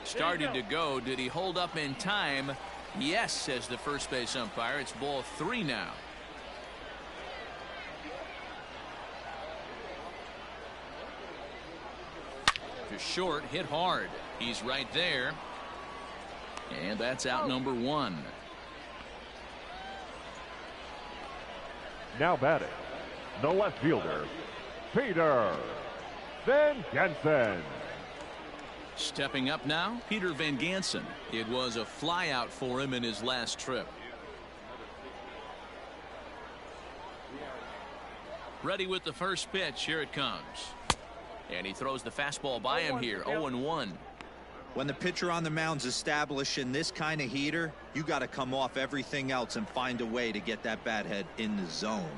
Started to go. Did he hold up in time? Yes, says the first base umpire. It's ball 3 now. To short, hit hard. He's right there. And that's out number 1. Now batting, the left fielder, Peter Van Gansen. Stepping up now, Peter Van Gansen. It was a flyout for him in his last trip. Ready with the first pitch. Here it comes. And he throws the fastball by him here. 0-1. When the pitcher on the mound's establishing this kind of heater, you got to come off everything else and find a way to get that bat head in the zone.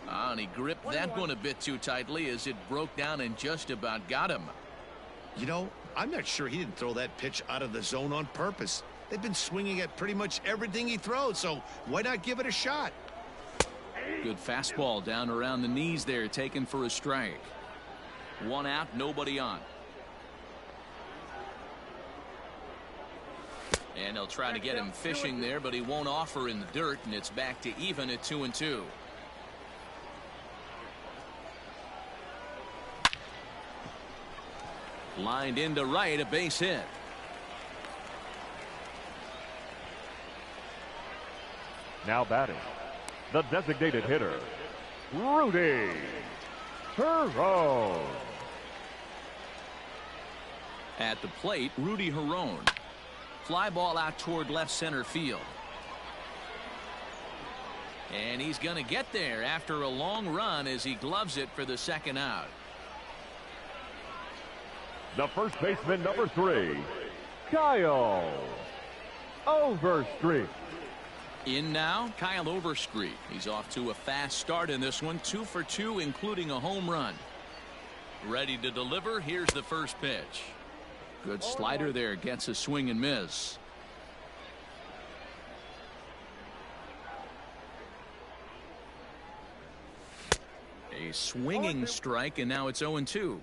And he gripped that one a bit too tightly as it broke down and just about got him. You know, I'm not sure he didn't throw that pitch out of the zone on purpose. They've been swinging at pretty much everything he throws, so why not give it a shot? Good fastball down around the knees there, taken for a strike. 1 out, nobody on. And they'll try to get him fishing there, but he won't offer in the dirt, and it's back to even at 2-2. Lined into right, a base hit. Now batting, the designated hitter, Rudy Herron. At the plate, Rudy Herron. Fly ball out toward left center field. And he's going to get there after a long run as he gloves it for the second out. The first baseman, number 3, Kyle Overstreet. In now, Kyle Overstreet. He's off to a fast start in this one. 2 for 2, including a home run. Ready to deliver. Here's the first pitch. Good slider there. Gets a swing and miss. A swinging strike, and now it's 0-2.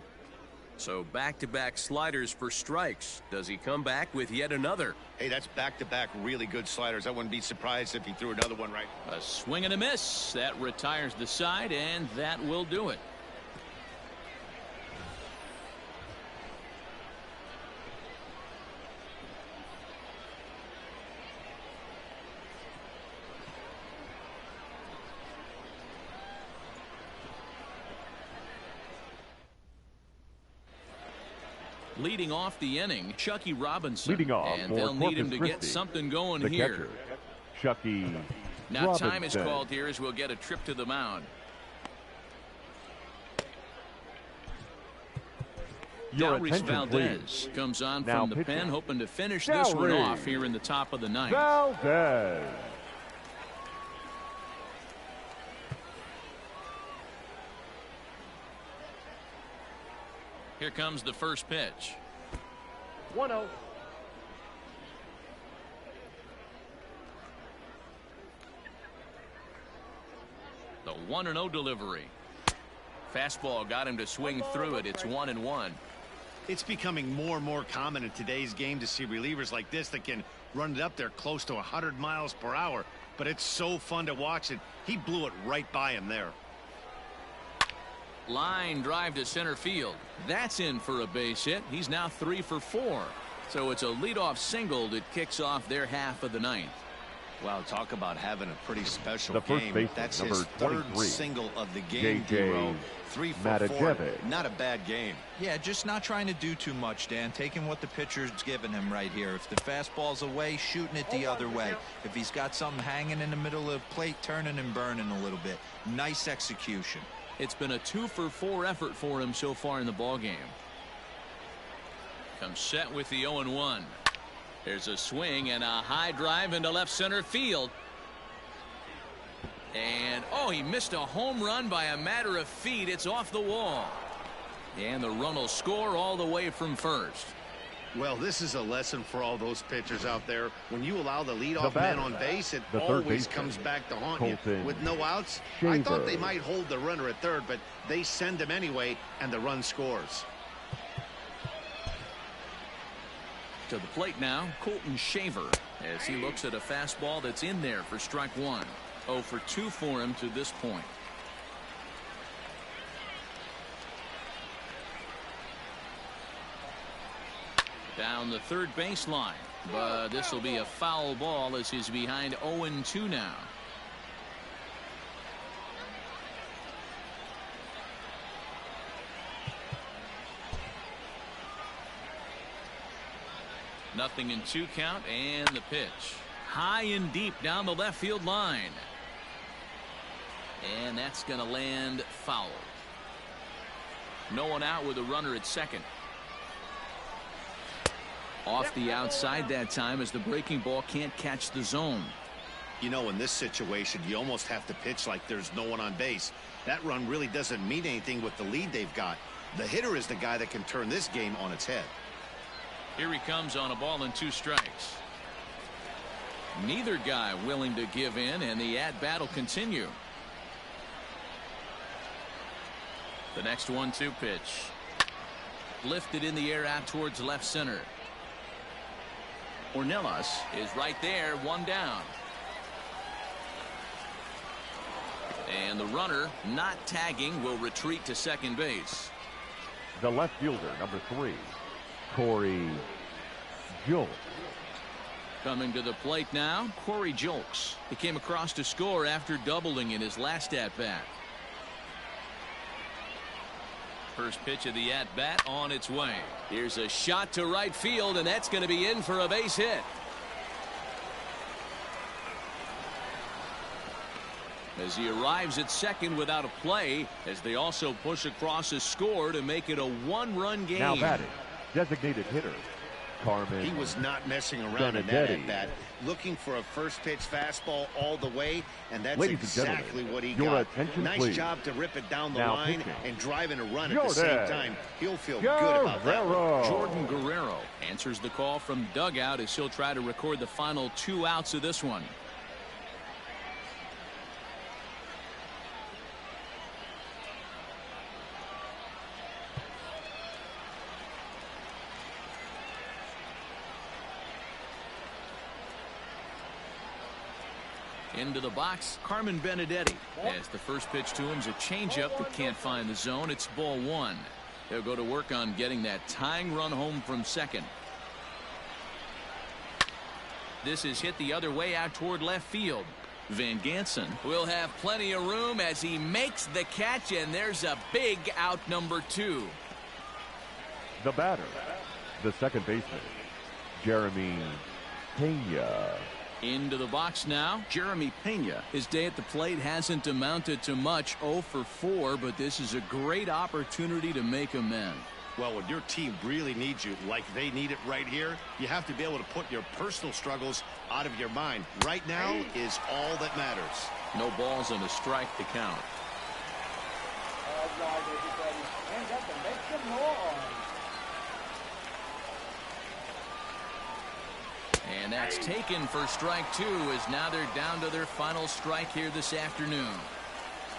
So back-to-back sliders for strikes. Does he come back with yet another? Hey, that's back-to-back really good sliders. I wouldn't be surprised if he threw another one right. A swing and a miss. That retires the side, and that will do it. Leading off the inning, Chucky Robinson. Leading off, and they'll need him to Christi, get something going the here. Catcher, Chucky now Robinson. Time is called here as we'll get a trip to the mound. Dalrys Valdez comes on now from the pitching. pen, hoping to finish this one off here in the top of the 9th. Valdez. Here comes the first pitch. 1-0. The 1-0 delivery. Fastball got him to swing through it. It's 1-1. It's becoming more and more common in today's game to see relievers like this that can run it up there close to 100 miles per hour. But it's so fun to watch it. He blew it right by him there. Line drive to center field. That's in for a base hit. He's now 3 for 4. So it's a leadoff single that kicks off their half of the ninth. Wow, talk about having a pretty special game. Baseman, that's his third single of the game, D-Row. 3 for 4. Not a bad game. Yeah, just not trying to do too much, Dan. Taking what the pitcher's giving him right here. If the fastball's away, shooting it the other way. If he's got something hanging in the middle of the plate, turning and burning a little bit. Nice execution. It's been a 2 for 4 effort for him so far in the ball game. Comes set with the 0-1. There's a swing and a high drive into left center field. And oh, he missed a home run by a matter of feet. It's off the wall. And the run will score all the way from first. Well, this is a lesson for all those pitchers out there. When you allow the leadoff man on base, it always comes back to haunt you. With no outs, I thought they might hold the runner at third, but they send him anyway, and the run scores. To the plate now, Colton Shaver, as he looks at a fastball that's in there for strike 1. 0 for 2 for him to this point. Down the third baseline, but this will be a foul ball as he's behind 0-2 now. Nothing in 2 count, and the pitch. High and deep down the left field line. And that's going to land foul. No one out with a runner at second. Off the outside that time as the breaking ball can't catch the zone. You know, in this situation, you almost have to pitch like there's no one on base. That run really doesn't mean anything with the lead they've got. The hitter is the guy that can turn this game on its head. Here he comes on a ball and 2 strikes. Neither guy willing to give in, and the at-bat will continue. The next 1-2 pitch. Lifted in the air out towards left center. Ornelas is right there, 1 down. And the runner, not tagging, will retreat to second base. The left fielder, number 3, Corey Julks. Coming to the plate now, Corey Julks. He came across to score after doubling in his last at-bat. First pitch of the at-bat on its way. Here's a shot to right field, and that's going to be in for a base hit. As he arrives at second without a play, as they also push across a score to make it a 1-run game. Now batting, designated hitter, Carmen. He was not messing around in that at-bat, looking for a first pitch fastball all the way, and that's exactly what he got. Nice job to rip it down the line and drive in a run at the same time. He'll feel good about that one. Jordan Guerrero answers the call from dugout as he'll try to record the final 2 outs of this one. Into the box, Carmen Benedetti. As the first pitch to him is a changeup that can't find the zone. It's ball 1. They'll go to work on getting that tying run home from second. This is hit the other way out toward left field. Van Gansen will have plenty of room as he makes the catch, and there's a big out, number 2. The batter, the second baseman, Jeremy Pena. Into the box now, Jeremy Pena. His day at the plate hasn't amounted to much, 0 for 4, but this is a great opportunity to make amends. Well, when your team really needs you, like they need it right here, you have to be able to put your personal struggles out of your mind. Right now is all that matters. No balls and a strike to count. All right, everybody. And that's to make some noise. And that's taken for strike 2, as now they're down to their final strike here this afternoon.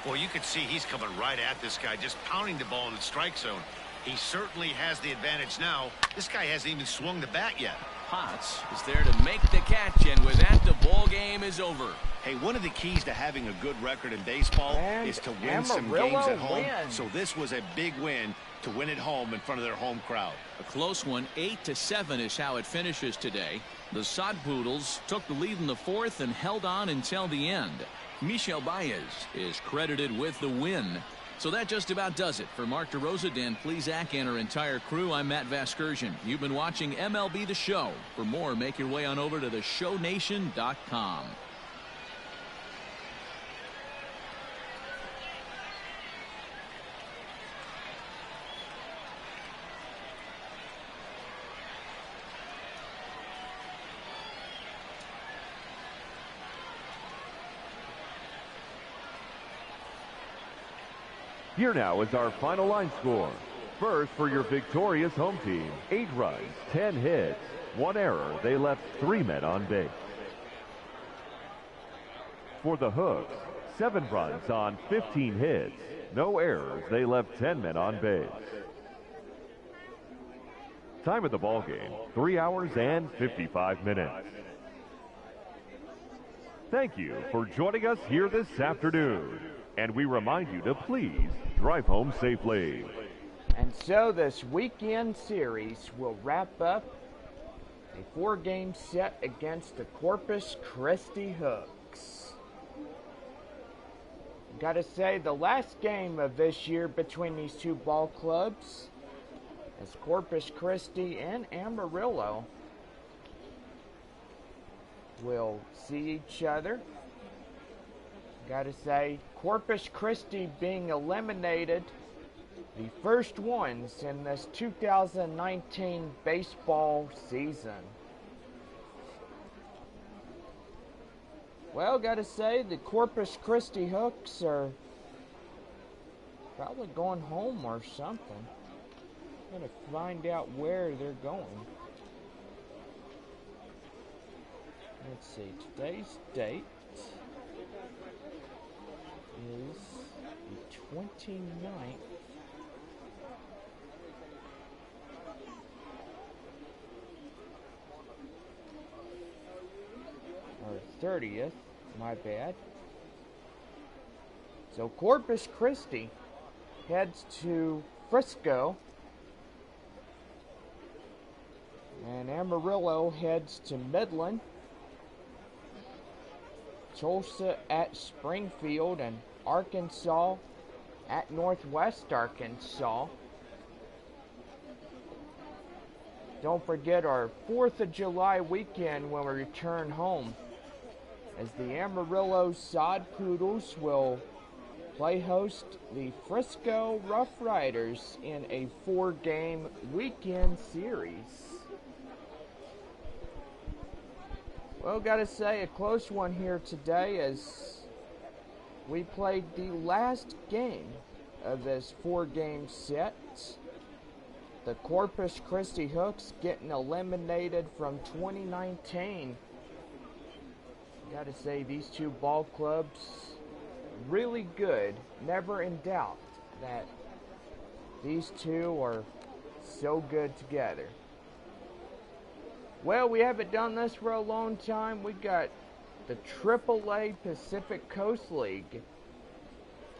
Well, you can see he's coming right at this guy, just pounding the ball in the strike zone. He certainly has the advantage now. This guy hasn't even swung the bat yet. Potts is there to make the catch, and with that, the ball game is over. Hey, one of the keys to having a good record in baseball is to win some games at home. So this was a big win to win at home in front of their home crowd. A close one, 8-7 is how it finishes today. The Sod Poodles took the lead in the fourth and held on until the end. Michel Baez is credited with the win. So that just about does it. For Mark DeRosa, Dan Plesac, and our entire crew, I'm Matt Vasgersian. You've been watching MLB The Show. For more, make your way on over to theshownation.com. Here now is our final line score. First, for your victorious home team, 8 runs, 10 hits, 1 error. They left 3 men on base. For the Hooks, 7 runs on 15 hits, no errors. They left 10 men on base. Time of the ball game, 3 hours and 55 minutes. Thank you for joining us here this afternoon. And we remind you to please drive home safely. And so this weekend series will wrap up a 4-game set against the Corpus Christi Hooks. Gotta say, the last game of this year between these two ball clubs, as Corpus Christi and Amarillo will see each other. Gotta say, Corpus Christi being eliminated, the first ones in this 2019 baseball season. Well, gotta say, the Corpus Christi Hooks are probably going home or something. Gotta find out where they're going. Let's see, today's date is the 29th. Or 30th, my bad. So Corpus Christi heads to Frisco, and Amarillo heads to Midland. Tulsa at Springfield, and Arkansas at Northwest Arkansas. Don't forget our 4th of July weekend when we return home, as the Amarillo Sod Poodles will play host the Frisco Rough Riders in a 4-game weekend series. Well, gotta say, a close one here today as we played the last game of this 4-game set. The Corpus Christi Hooks getting eliminated from 2019. Gotta say, these two ball clubs really good. Never in doubt that these two are so good together. Well, we haven't done this for a long time. We got the AAA Pacific Coast League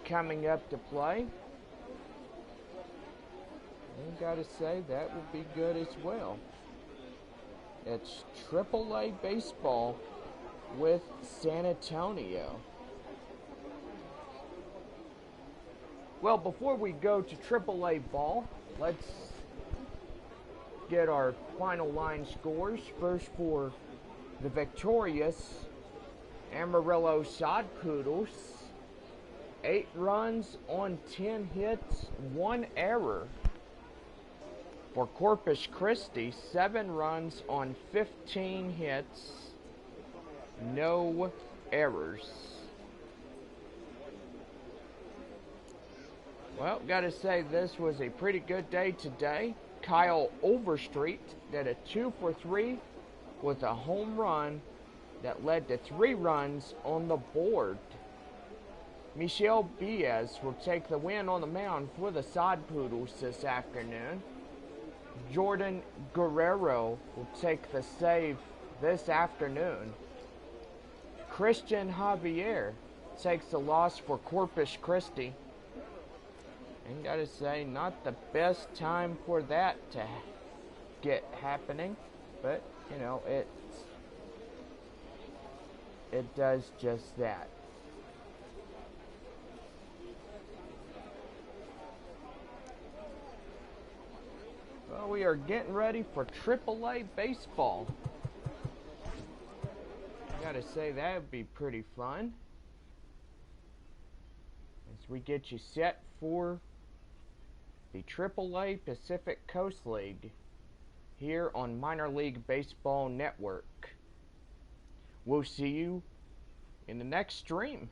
coming up to play. I gotta say, that would be good as well. It's AAA baseball with San Antonio. Well, before we go to AAA ball, let's get our final line scores. First, for the victorious Amarillo Sod Poodles, 8 runs on 10 hits, 1 error. For Corpus Christi, 7 runs on 15 hits, no errors. Well, gotta say, this was a pretty good day today. Kyle Overstreet did a 2-for-3 with a home run that led to 3 runs on the board. Michelle Diaz will take the win on the mound for the Sod Poodles this afternoon. Jordan Guerrero will take the save this afternoon. Christian Javier takes the loss for Corpus Christi. And gotta say, not the best time for that to get happening, but you know, it does just that. Well, we are getting ready for AAA baseball. Gotta say, that would be pretty fun as we get you set for the AAA Pacific Coast League here on Minor League Baseball Network. We'll see you in the next stream.